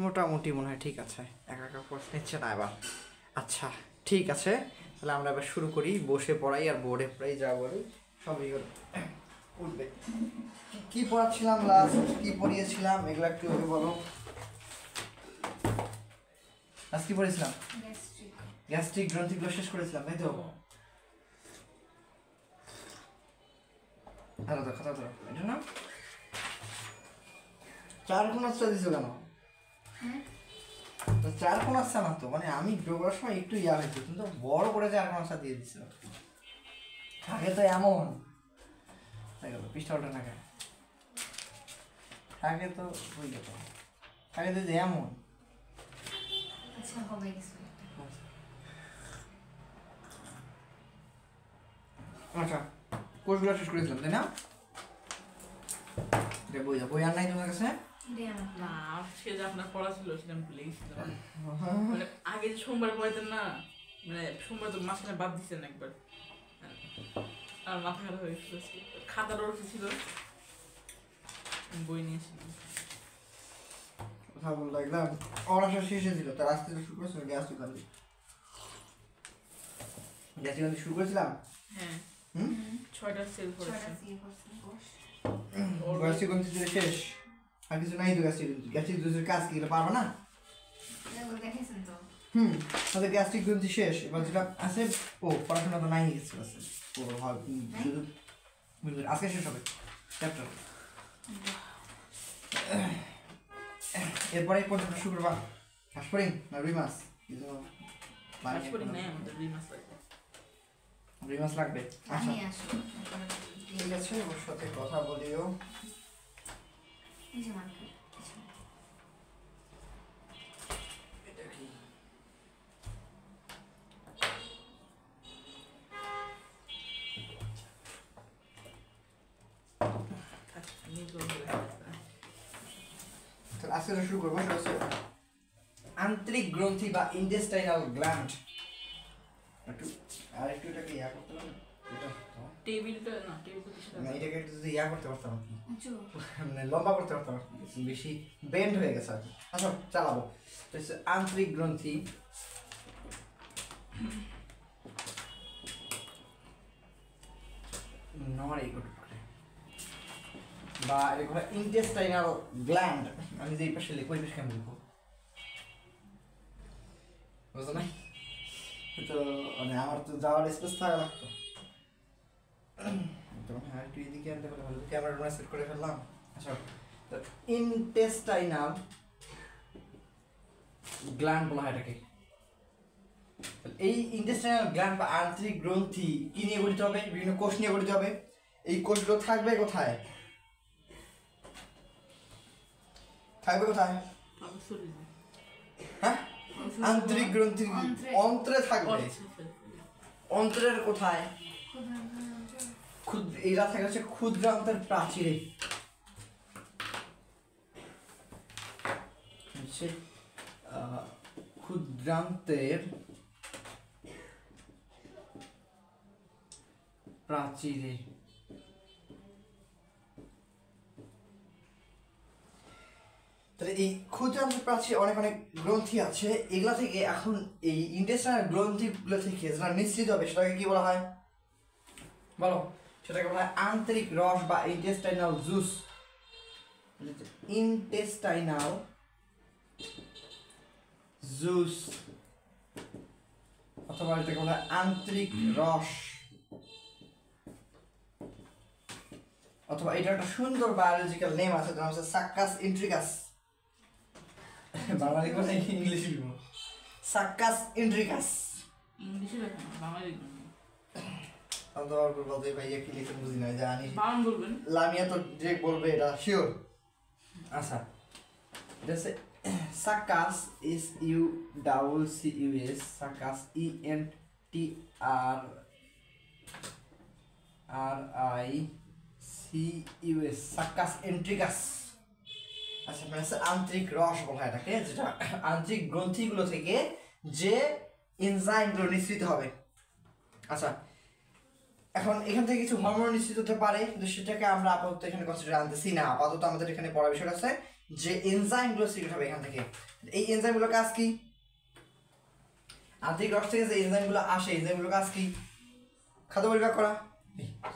মোটামুটি মনে হয় ঠিক আছে, একা একা প্রশ্ন নিচ্ছে না এবার। আচ্ছা ঠিক আছে, তাহলে আমরা এবার শুরু করি। বসে পড়াই আর বোর্ডে পড়াই যা বলি সবই উঠবে। কি পড়াচ্ছিলাম লাস্ট, কি পড়িয়েছিলাম এগুলো একটু ওকে বলো। লাস্ট কি পড়েছিলাম? গ্যাস্ট্রিক গ্রন্থিগুলো শেষ করেছিলাম, তাই তো? আলাদা খাতা ধরো, এটা না 4 কোণ আসছে দিছো কেন? 4 কোণ আসছে না তো, মানে আমি ডোবার সময় একটু ইয়া হয়েছে, কিন্তু বড় করে 4 কোণ আসা দিয়ে দিছিল। আগে তো এমন তাই গেল পৃষ্ঠা ওটা না কেন, আগে তো ওই গেল, আগে তো এমন। আচ্ছা হবে কিছু। আচ্ছা কোর্সগুলো শেষ করেছিলাম তাই না? বই বই আর নাই তোমার কাছে? না সে যে আপনার পড়া ছিল সেটা আমি ভুলে গেছিলাম। মানে আগে যে সোমবার পড়াতেন না, মানে সোমবার তো মাঝখানে বাদ দিচ্ছেন একবার, আর মাথা খারাপ হয়ে গেছিল। খাতাটা ছিল, বই নিয়েছিলাম। কথা বল লাগলাম, অনার্স শেষে ছিল, তার আজকে শুরু করেছিল গ্যাস দোকানে। গ্যাস দোকানে শুরু করেছিলাম। হ্যাঁ 6টা সেল করেছে। গ্যাস্ট্রিক গ্রন্থি শেষ, আর কিছু নাই তো। গ্যাস্ট্রিক গ্রন্থির কাজ কি পারবে না? দেখেছেন তো? তাহলে গ্যাস্ট্রিক গ্রন্থি শেষ। এবার যেটা আছে, ও পড়াশোনা তো নাই গেছে আছে, ও শুধু আজকে শেষ হবে চ্যাপ্টার। এরপরে পর্যন্ত শুক্রবার হাসপারিং না রুই মাছ? রুই মাছ লাগবে। আচ্ছা ঠিক আছে, ওর সাথে কথা বলিও। এটা কি? আজকে শুরু করবো। আন্তরিক গ্রন্থি বা ইন্টেস্টাইনাল গ্ল্যান্ড। একটু আর একটু এটাকে ইয়া করতে হবে, টেবিলটা না, টেবিলটা না এটাকে একটু যদি ইয়া করতে পারতাম, মানে লম্বা করতে পারতাম, বেশি বেন্ড হয়ে গেছে আর কি। আচ্ছা চালাবো। তো আন্তরিক গ্রন্থি বা এগুলো ইন্টেস্টাইনাল গ্ল্যান্ড। আমি যে এই পাশে লিখবো, এই পাশে কেমন লিখবো বুঝো না? তো মানে আমার তো যাওয়ার স্পেস থাকা লাগতো। হ্যাঁ একটু এদিকে আনতে পারলে ভালো, ক্যামেরা সেট করে ফেললাম। আচ্ছা তো ইন্টেস্টাইনাল গ্ল্যান্ড বলা হয় এটাকে। এই ইন্টেস্টাইনাল গ্ল্যান্ড বা আন্তরিক গ্রন্থি কি নিয়ে গঠিত হবে? বিভিন্ন কোষ নিয়ে গঠিত হবে। এই কোষগুলো থাকবে কোথায়? থাকবে কোথায়? হ্যাঁ আন্তরিক গ্রন্থির অন্ত্রে থাকবে। অন্ত্রের কোথায়? এরা থাকে হচ্ছে ক্ষুদ্রান্তের প্রাচীরে। হচ্ছে ক্ষুদ্রান্তের প্রাচীরে। তাহলে এই ক্ষুদ্রান্তের প্রাচীরে অনেক অনেক গ্রন্থি আছে। এগুলা থেকে এখন এই ইন্টেস্টাইনাল গ্রন্থিগুলো থেকে যেটা নিশ্চিত হবে সেটাকে কি বলা হয় বলো? সেটাকে বলা হয় আন্তরিক রস বা ইন্টেস্টাইনাল জুস। ইন্টেস্টাইনাল জুস অথবা এটাকে বলা হয় আন্তরিক রস, অথবা এটা একটা সুন্দর বায়োলজিক্যাল নেম আছে, যেটা হচ্ছে সাক্কাস ইন্ট্রিকাস। বাংলা লিখবো না ইংলিশে লিখবো? সাক্কাস ইন্ট্রিকাস। ইংলিশে লেখা না, বাংলা লিখবেন। আমি তো আর বলতে ভাইয়া কি লিখে বুঝি না, জানি বাংলা বলবেন। লামিয়া তো ডিরেক্ট বলবে এটা শিওর। আচ্ছা এটা হচ্ছে succus, S U double C U S, succus E N T R R I C U S, succus entericus. আচ্ছা মানে আন্তরিক রস বলা হয় এটাকে, যেটা আন্তরিক গ্রন্থিগুলো থেকে যে এনজাইমগুলো নিঃসৃত হবে। আচ্ছা এখন এখান থেকে কিছু হরমোন নিশ্চিত হতে পারে, কিন্তু সেটাকে আমরা আপাতত এখানে কনসিডার আনতেছি না। আপাতত আমাদের এখানে পড়া বিষয় আছে যে এনজাইমগুলো সিক্রেট হবে এখান থেকে। এই এনজাইমগুলোর কাজ কি? আন্তরিক রস থেকে যে এনজাইমগুলো আসে, এনজাইমগুলোর কাজ কি? খাদ্য পরিপাক করা।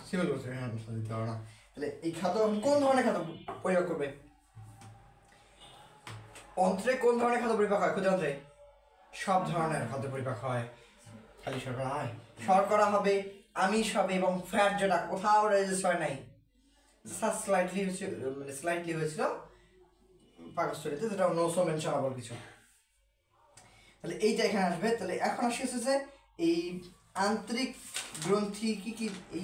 সিম্পল বলছে, দিতে পারো না। তাহলে এই খাদ্য কোন ধরনের খাদ্য পরিপাক করবে? অন্ত্রে কোন ধরনের খাদ্য পরিপাক হয়? ক্ষুদ্রান্ত্রে সব ধরনের খাদ্য পরিপাক হয়। খালি শর্করা হয়, শর্করা হবে, আমিষ হবে এবং ফ্যাট যেটা কোথাও রেজিস্ট হয় নাই, স্লাইটলি মানে স্লাইটলি হয়েছিল পাকস্থলীতে, যেটা নোসো মেনশনাবল কিছু। তাহলে এইটা এখানে আসবে। তাহলে এখন আসি হচ্ছে যে এই আন্তরিক গ্রন্থি কি কি, এই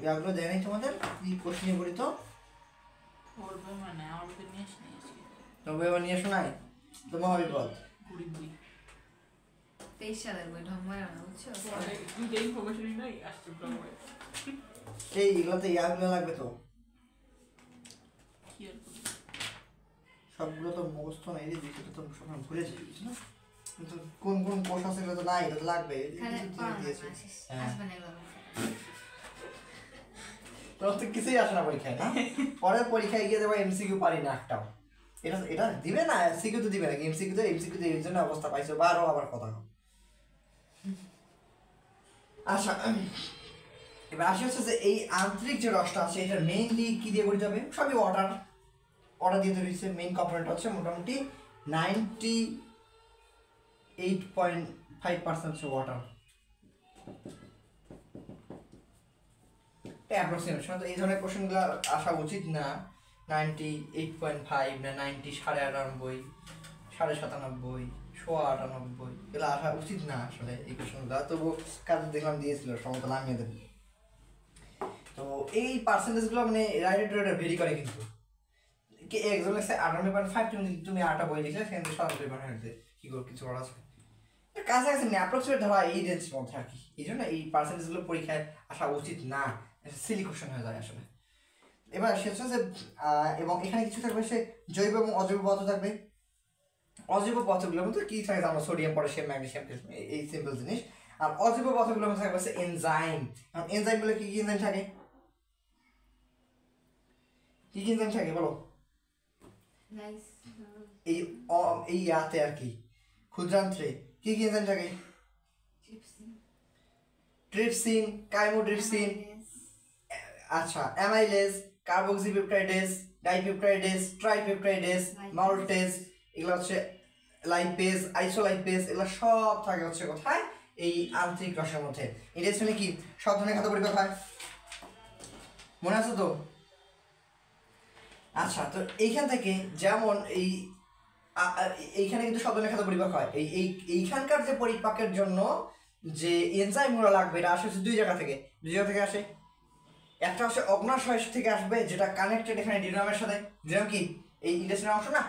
ইয়াগুলো দেয় নাই তোমাদের কি কোশ্চেনে গঠিত? করবে মানে আমার তো নিয়ে আসি তবে এবার নিয়ে এসো নাই তো মহাবিপদ। ঘুরি ঘুরি 23 সালের বই ঢং মারা না, বুঝছো? দুইটা ইনফরমেশনই নাই আসছে প্রবলেম। এই এগুলোতে ইয়াগুলো লাগবে তো, কি আর করব? সবগুলো তো মুখস্থ নাই রে, দেখে তো সব ভুলে যাই, বুঝছো না? কিন্তু কোন কোন কোষ আছে এগুলো তো নাই, এটা তো লাগবে। খালি পড়ানো দিয়েছে আসিস হ্যাঁ, আসবে না এগুলো। তোর তো কিছুই আসে না পরীক্ষায় না, পরের পরীক্ষায় গিয়ে দেবো এমসিকিউ পারি না একটাও। এটা এটা দিবে না, সিকিউ তো দিবে না, এমসিকিউ তো এর জন্য অবস্থা পাইছো, বারো আবার কথা। আচ্ছা, এবার আসি হচ্ছে যে এই আন্তরিক যে রসটা আছে এটা মেইনলি কি দিয়ে গঠিত হবে? সবই ওয়াটার, ওয়াটার দিয়ে তৈরি হচ্ছে। মেইন কম্পোনেন্ট হচ্ছে মোটামুটি 98.5% হচ্ছে ওয়াটার। অ্যাপ্রক্সিমেশন তো এই ধরনের কোশ্চেনগুলো আসা উচিত না। 98.5 না 90, 98.5, 97.5, 98, এগুলো আসা উচিত না আসলে এই কোশ্চেনগুলো। তবু কাজে দেখলাম দিয়েছিল সমতল আমিয়ে দেবে। তো এই পার্সেন্টেজগুলো মানে রাইট রেটে ভেরি করে কিন্তু। কি একজন লেখছে 98.5, তুমি 8টা বই লিখলে সেখান থেকে 97.5 কি করে কিছু করা আছে? কাছাকাছি নেই, অ্যাপ্রক্সিমেট ধরা এই রেঞ্জের মধ্যে আর কি। এই জন্য এই পার্সেন্টেজগুলো পরীক্ষায় আসা উচিত না, সিলি কোশ্চেন হয়ে যায় আসলে। এবার সে হচ্ছে যে এবং এখানে কিছু থাকবে সে জৈব এবং অজৈব পদার্থ থাকবে। অজৈব পদার্থগুলোর মধ্যে কি থাকে? আমরা সোডিয়াম, পটাশিয়াম, ম্যাগনেসিয়াম, এই সিম্পল জিনিস। আর অজৈব পদার্থগুলোর মধ্যে থাকবে এনজাইম। এনজাইমগুলো কি কি এনজাইম থাকে? কি কি এনজাইম থাকে বলো? এই এই ইয়াতে আর কি ক্ষুদ্রান্ত্রে কি কি এনজাইম থাকে? ট্রিপসিন, কাইমোট্রিপসিন, আচ্ছা অ্যামাইলেজ, কার্বক্সিপেপটাইডেজ, ডাইপেপটাইডেজ, ট্রাইপেপটাইডেজ, মাল্টেজ, এগুলো হচ্ছে লাইপেজ, আইসোলাইপেজ, এগুলো সব থাকে হচ্ছে কোথায়? এই আন্তরিক রসের মধ্যে। এটা শুনে কি সব ধরনের খাদ্য পরিপাক হয়, মনে আছে তো? আচ্ছা, তো এইখান থেকে যেমন এইখানে কিন্তু সব ধরনের খাদ্য পরিপাক হয়। এইখানকার যে পরিপাকের জন্য যে এনজাইমগুলো লাগবে এটা আসে দুই জায়গা থেকে আসে। একটা হচ্ছে অগ্নাশয় থেকে আসবে, যেটা কানেক্টেড এখানে ডিউডিনামের সাথে, যেরকম কি এই ইন্টেস্টিনের অংশ না,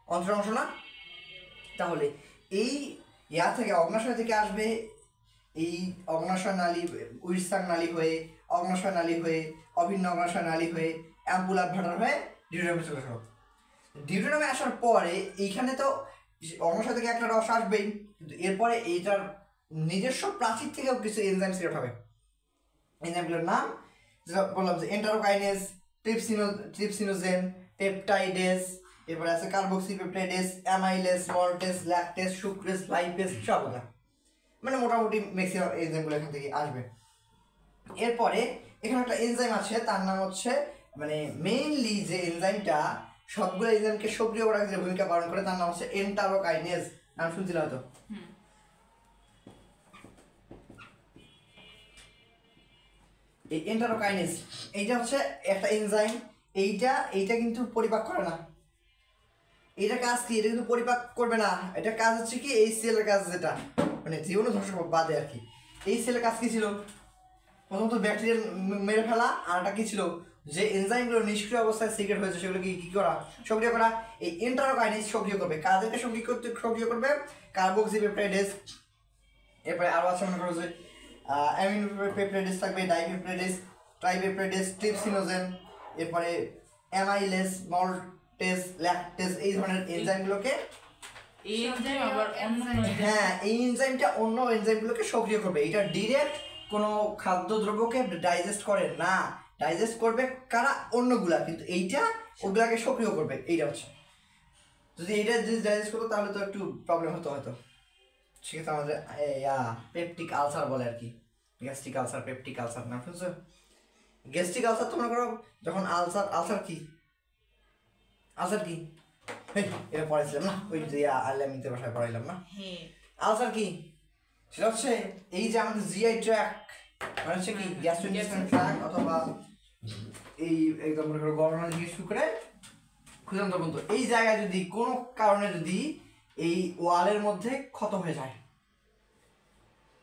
অন্ত্রের অংশ না। তাহলে এই ইয়া থেকে অগ্নাশয় থেকে আসবে, এই অগ্নাশয় নালী উইরসাং নালী হয়ে, অগ্নাশয় নালী হয়ে, অভিন্ন অগ্নাশয় নালী হয়ে, অ্যাম্পুলার ভাটার হয়ে ডিউডিনামে চলে আসবে। ডিউডিনামে আসার পরে এইখানে তো অগ্নাশয় থেকে একটা রস আসবেই, কিন্তু এরপরে এইটার নিজস্ব প্রাচীর থেকেও কিছু এনজাইম সিক্রেট হবে। এনজাইমগুলোর নাম যেটা বললাম যে এন্টারোকাইনেজ, ট্রিপসিনোজেন, পেপটাইডেজ, এরপরে আছে কার্বক্সিপেপটাইডেজ, amylase, maltase, lactase, sucrase, lipase, সবগুলো মানে মোটামুটি ম্যাক্সিমাম এনজাইমগুলো এখান থেকে আসবে। এরপরে এখানে একটা এনজাইম আছে, তার নাম হচ্ছে মানে মেইনলি যে এনজাইমটা সবগুলো এনজাইমকে সক্রিয় করার যে ভূমিকা পালন করে তার নাম হচ্ছে এন্টারোকাইনেজ। নাম শুনছিল হয়তো। এই এন্টারোকাইনেজ এইটা হচ্ছে একটা এনজাইম। এইটা কিন্তু পরিপাক করে না। এটা কাজ কি? এটা কিন্তু পরিপাক করবে না। এটা কাজ হচ্ছে কি এই সেলের কাজ, যেটা মানে জীবাণু ধ্বংস বাদে আর কি। এই সেলের কাজ কি ছিল? প্রথমত ব্যাকটেরিয়া মেরে ফেলা, আর একটা কি ছিল যে এনজাইমগুলো নিষ্ক্রিয় অবস্থায় সিক্রেট হয়েছে সেগুলো কি করা? সক্রিয় করা। এই এন্টারোকাইনেজ সক্রিয় করবে। কাদেরকে সক্রিয় করবে? কার্বক্সিপেপটাইডেজ, এরপরে আরও আছে মনে করো যে অ্যামিনো পেপটাইডেজ থাকবে, ডাইপেপটাইডেজ, ট্রাইপেপটাইডেজ, ট্রিপসিনোজেন, এরপরে অ্যামাইলেজ, মল্টেজ, ল্যাকটেজ, এই ধরনের এনজাইমগুলোকে এই এনজাইম আবার অন্য হ্যাঁ এই এনজাইমটা অন্য এনজাইমগুলোকে সক্রিয় করবে। এটা ডিরেক্ট কোনো খাদ্যদ্রব্যকে ডাইজেস্ট করে না, ডাইজেস্ট করবে কারা? অন্যগুলা, কিন্তু এইটা ওগুলাকে সক্রিয় করবে। এইটা হচ্ছে যদি এটা যদি ডাইজেস্ট করতো তাহলে তো একটু প্রবলেম হতো হয়তো। সেক্ষেত্রে আমাদের পেপটিক আলসার বলে আর কি, গ্যাস্ট্রিক আলসার, পেপটিক আলসার না শুনছো? গ্যাস্ট্রিক আলসার তোমরা করো যখন আলসার কি এটা পড়াইছিলাম না ওই যে আলিয়ামিতে ভাষায় পড়াইলাম না? হ্যাঁ আলসার কি? সেটা হচ্ছে এই যে আমাদের জিআই ট্র্যাক মানে হচ্ছে কি গ্যাস্ট্রোইন্টেস্টাইনাল ট্র্যাক অথবা এই একদম মনে করো গর্ভনালী থেকে শুরু করে ক্ষুধান্ত পর্যন্ত এই জায়গায় যদি কোনো কারণে যদি এই ওয়ালের মধ্যে ক্ষত হয়ে যায়,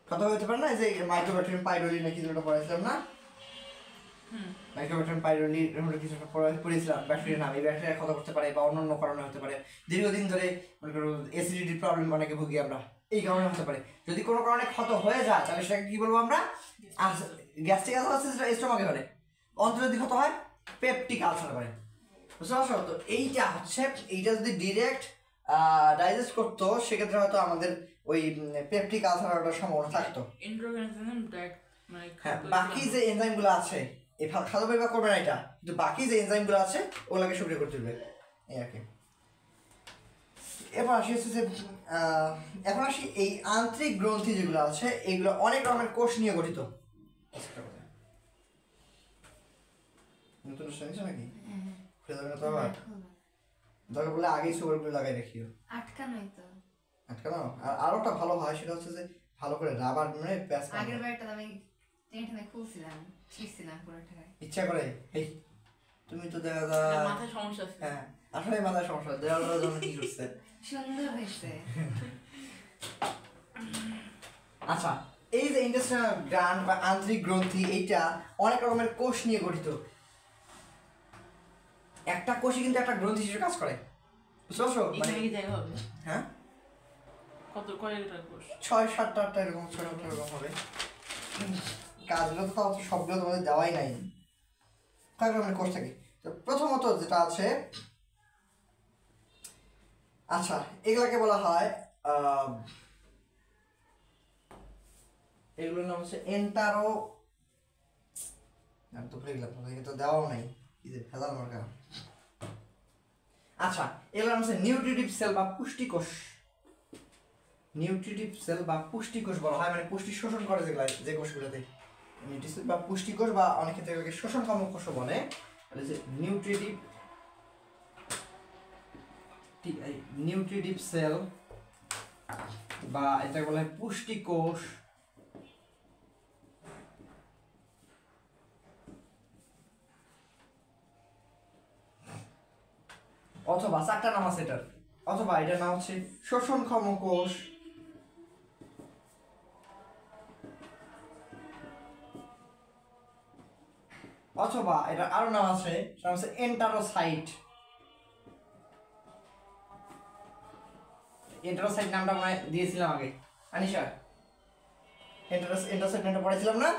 ক্ষত হতে পারে না? যে মাইক্রোব্যাকটেরিয়াম পাইরোলি নাকি যেটা পড়াইছিলাম না? মাইক্রোব্যাকটেরিয়াম পাইরোলি আমরা কিছু একটা পড়েছিলাম, ব্যাকটেরিয়া নাম। এই ব্যাকটেরিয়া ক্ষত করতে পারে বা অন্যান্য কারণে হতে পারে। দীর্ঘদিন ধরে মনে করো অ্যাসিডিটির প্রবলেম অনেকে ভুগি আমরা, এই কারণে হতে পারে। যদি কোনো কারণে ক্ষত হয়ে যায় তাহলে সেটাকে কি বলবো আমরা? গ্যাস্ট্রিক আলসার আছে সেটা স্টোমাকে ধরে, অন্ত্র যদি ক্ষত হয় পেপটিক আলসার করে, বুঝতে পারছো? তো এইটা হচ্ছে এইটা যদি ডিরেক্ট ডাইজেস্ট করতো সেক্ষেত্রে হয়তো আমাদের ওই পেপটিক আলসার হওয়ার সম্ভাবনা থাকতো। হ্যাঁ, বাকি যে এনজাইমগুলো আছে এই খাদ্য পরিপাক করবে না এটা, কিন্তু বাকি যে এনজাইমগুলো আছে ওগুলোকে সক্রিয় করে তুলবে এই আর কি। এবার আসি হচ্ছে যে এখন আসি এই আন্তরিক গ্রন্থি যেগুলো আছে এইগুলো অনেক রকমের কোষ নিয়ে গঠিত। নতুন শুনছো নাকি? খুলে যাবে না তো আবার? দরকার বলে আগেই সুগারগুলো লাগাই রাখিও। আটকানোই তো। আটকানো? আর আরো একটা ভালো হয় সেটা হচ্ছে যে ভালো করে রাবার মানে প্যাচ। আগের বারটা আমি টেনে খুলছিলাম, ছিঁড়ছিলাম পুরোটা। ইচ্ছা করে এই তুমি তো দেখা যায় মাথায় সমস্যা আছে। হ্যাঁ আসলে মাথায় সমস্যা, দেওয়ালের জন্য কি করছে? সুন্দর হয়েছে। আচ্ছা, এই যে ইন্টেস্টাইনাল গ্ল্যান্ড বা আন্তরিক গ্রন্থি এইটা অনেক রকমের কোষ নিয়ে গঠিত। একটা কোষই কিন্তু একটা গ্রন্থি হিসেবে কাজ করে, বুঝতে পারছো? এখানে কি জায়গা হবে? হ্যাঁ, কত কয়টা কোষ? 6-7টা এরকম 6-8টা এরকম হবে। কাজগুলো তো তাও সবগুলো তোমাদের দেওয়াই নাই, কয়েক রকমের কোষ থাকে। তো প্রথমত যেটা আছে, আচ্ছা এগুলাকে বলা হয় এগুলোর নাম হচ্ছে এন্টারো, আর তো ভুলে গেলাম, তো দেওয়াও নাই, কি যে ভেজাল মার্কা। আচ্ছা এগুলোর নাম হচ্ছে নিউট্রিটিভ সেল বা পুষ্টিকোষ। নিউট্রিটিভ সেল বা পুষ্টিকোষ বলা হয়, মানে পুষ্টি শোষণ করে যেগুলো, যে কোষগুলোতে নিউট্রিটিভ বা পুষ্টিকোষ বা অনেক ক্ষেত্রে এগুলোকে শোষণকামক কোষও বলে। নিউট্রিটিভ সেল বা এটাকে বলা হয় পুষ্টিকোষ, অথবা চারটা নাম আছে এটার, অথবা এটার নাম হচ্ছে শোষণক্ষম কোষ, অথবা এটা আরো নাম আছে সেটা হচ্ছে এন্টারোসাইট। এন্টারোসাইট নামটা মনে দিয়েছিলাম আগে আনিশা, এন্টারোসাইট নামটা পড়েছিলাম না?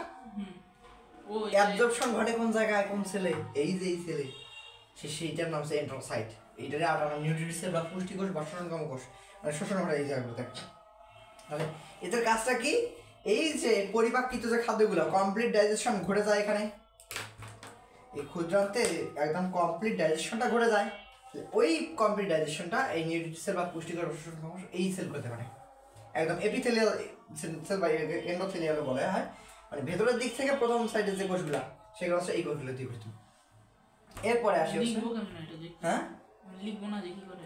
ও অ্যাবজর্পশন ঘটে কোন জায়গায়, কোন সেলে? এই যে এই সেলে, সেইটার নাম হচ্ছে এন্টারোসাইট। এইটারে আর নাম নিউট্রিটিভ সেল বা পুষ্টিকোষ বা শোষণক্ষম কোষ, মানে শোষণ ঘটে এই জায়গাগুলোতে। তাহলে এদের কাজটা কি? এই যে পরিপাককৃত যে খাদ্যগুলো কমপ্লিট ডাইজেশন ঘটে যায় এখানে, এই ক্ষুদ্রান্তে একদম কমপ্লিট ডাইজেশনটা ঘটে যায়। ওই কমপ্লিট ডাইজেশনটা এই নিউট্রিটিভ সেল বা পুষ্টিকর এই সেল করতে পারে। একদম এপিথেলিয়াল সেল বা এন্ডোথেলিয়াল বলে হয়, মানে ভেতরের দিক থেকে প্রথম সাইডে যে কোষগুলো সেগুলো হচ্ছে এই কোষগুলো দিয়ে গঠিত। এরপরে আসে হ্যাঁ লিখবো না যে কি করে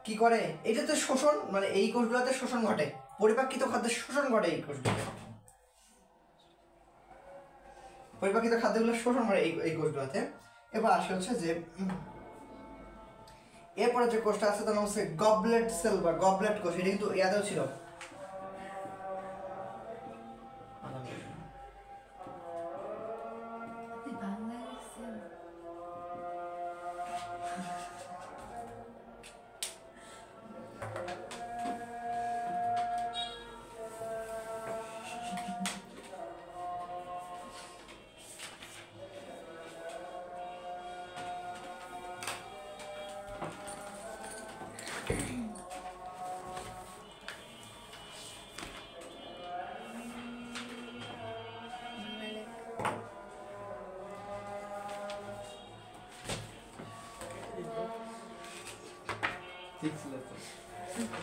কি করে এটা তো শোষণ, মানে এই কোষগুলোতে শোষণ ঘটে, পরিপাকৃত খাদ্যের শোষণ ঘটে এই কোষগুলোতে, পরিপাকৃত খাদ্যগুলো শোষণ করে এই কোষগুলোতে। এবার আসে হচ্ছে যে এরপরে যে কোষটা আছে তার নাম হচ্ছে গবলেট সেল বা গবলেট কোষ। এটা কিন্তু ইয়াতেও ছিল, ঠিক ছিল তো।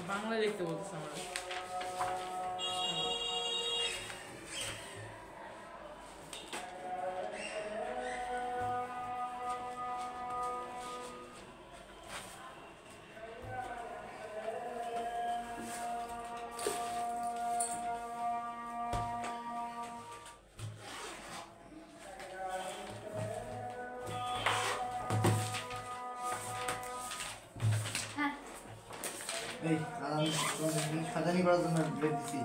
বাংলায় লিখতে বলতেছে আমরা। হ্যাঁ এই আমি তোমাদের সাজানি করার জন্য ব্রেক দিছি।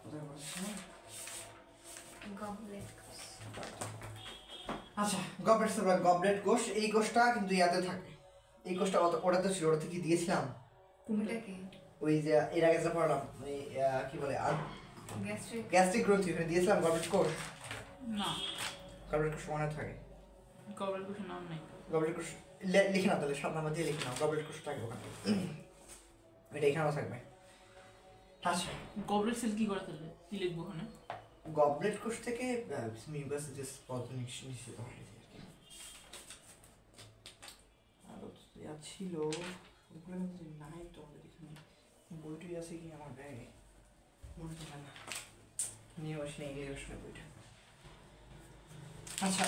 কোথায় বলছিলাম? গবলেট আচ্ছা, গবলেট সেল বা গবলেট কোষ, এই কোষটা কিন্তু ইয়াতে থাকে। এই কোষটা ওটাতে ছিল, ওটাতে কি দিয়েছিলাম? ওটা কি ওই যে এর আগে যেটা পড়লাম, ওই কি বলে গ্যাস্ট্রিক গ্যাস্ট্রিক গ্রন্থি, ওখানে দিয়েছিলাম গবলেট কোষ। না, গবলেট কোষ মনে থাকে? কবরের কিছু নাম নেই। গবলেট কোষ লিখে নাও তাহলে, সব নাম্বার দিয়ে লিখে নাও, গবলেট কোষ থাকে ওখানে। এটা এখানেও থাকবে। আচ্ছা, কবরের সেল কি করে তাহলে? কি লিখবো ওখানে? গবলেট কোষ থেকে মিউকাসিডিস পদ্ধতি নিশ্চিত হয় আর কি। আরো ইয়া ছিল, ওগুলো কিন্তু নাই তো আমাদের এখানে। বইটি আছে কি আমার ব্যাগে? মনে তো হয় না, নিয়ে আসি না এই আসলে বইটা। আচ্ছা,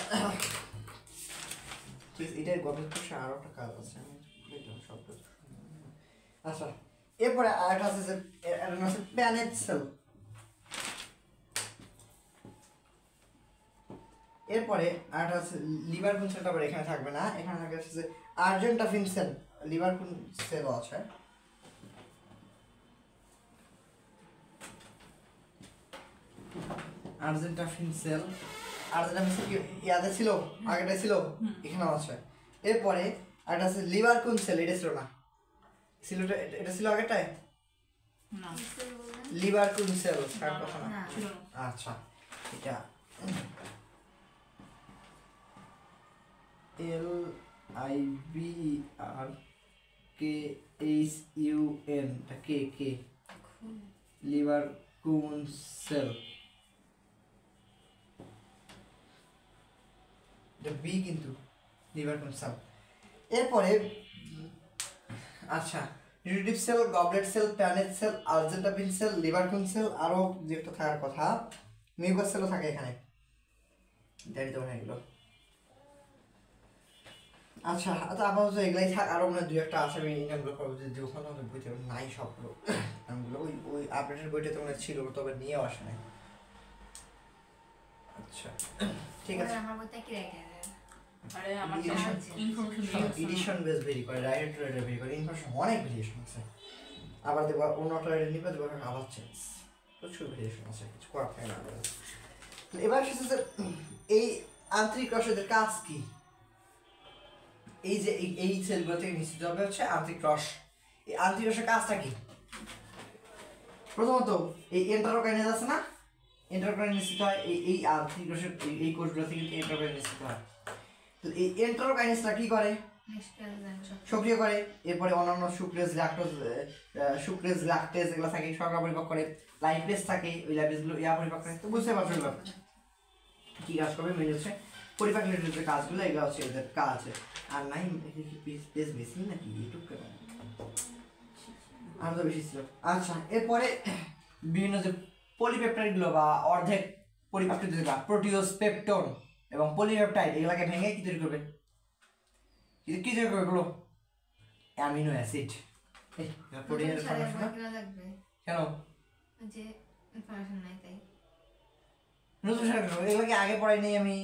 ঠিক আছে, এটাই গবলেট কোষে আরো একটা কাজ আছে, আমি ভুলে গেলাম শব্দ। আচ্ছা, এরপরে আরেকটা আছে যে একটা আছে প্যানেট সেল। এরপরে আরেকটা আছে লিভার কোন সেলটা, আবার এখানে থাকবে না, এখানে থাকবে হচ্ছে আর্জেন্টাফিন সেল। লিভার কোন সেলও আছে। আর্জেন্টাফিন সেল, আর্জেন্টাফিন সেল কি ইয়াতে ছিল? আগেটা ছিল, এখানেও আছে। এরপরে আরেকটা আছে লিভার কোন সেল, এটা ছিল না? ছিল এটা ছিল আগেটায়? না, লিভার কোন সেল কার কথা না? না। ছিল না। আচ্ছা, এটা LIVERKHUN, এটা কে কে লিভার কোন সেল, এটা বি কিন্তু লিভার কোন সেল। এরপরে আচ্ছা, nutritive cell, goblet cell, Paneth cell, argentaffin cell, Lieberkuhn cell, আরো যে একটা থাকার কথা মিউকাস সেলও থাকে এখানে, জানি তো মনে গেল। আচ্ছা, আপাতত এগুলাই থাক, আরো মনে হয় দুই একটা আছে, আমি নামগুলো করবো যে ওখানে আমাদের বইতে নাই সবগুলো নামগুলো, ওই ওই আপডেটের বইটাতে মনে হয় ছিল, তবে নিয়েও আসে নাই। আচ্ছা, ঠিক আছে। আমার বইতে কি রেখে আরে আমার Edition- information edition base vary করে, রাইট টু রাইট ভেরি করে, ইনফরমেশন অনেক ভেরিয়েশন আছে। আবার দেখবো অন্য একটা রাইট নিবে, দেখবো আবার চেঞ্জ, প্রচুর ভেরিয়েশন আছে, কিছু করার থাকে না। এবার এসেছে যে এই আন্তরিক রসের কাজ কি? এই যে এই সেলগুলো থেকে নিশ্চিত হবে হচ্ছে আন্তরিক রস। এই আন্তরিক রসের কাজটা কি? প্রথমত এই এন্টারোকাইনেজ আছে না, এন্টারোকাইনেজ নিশ্চিত হয় এই আন্তরিক রসের এই কোষগুলো থেকে কিন্তু এন্টারোকাইনেজ নিশ্চিত হয়। তো এই এন্টারোকাইনেজটা কি করে? সক্রিয় করে। এরপরে অন্যান্য সুক্রেজ, ল্যাকটোজ, সুক্রেজ, ল্যাকটেজ এগুলো থাকে, শর্করা পরিপাক করে। লাইপেজ থাকে, ওই লাইপেজগুলো পরিপাক করে। তো বুঝতে পারছো এগুলো কি কাজ করবে? মেন হচ্ছে পরিপাক রিলেটেড যে কাজগুলো, এগুলো হচ্ছে এদের কাজ। আর নাই পেজ বেশি নাকি ইউটিউব কেন আর তো বেশি ছিল। আচ্ছা, এরপরে বিভিন্ন যে পলিপেপটাইডগুলো বা অর্ধেক পরিপাকৃত যেগুলো প্রোটিওজ, পেপটোন এবং পলিপেপটাইড, এগুলোকে ভেঙে কি তৈরি করবে? কি তৈরি করবে এগুলো? Amino acid. এই প্রোটিনের ফর্মেশন লাগবে কেন? যে ইনফরমেশন নাই তাই। নতুন এগুলোকে আগে পড়াই নেই আমি।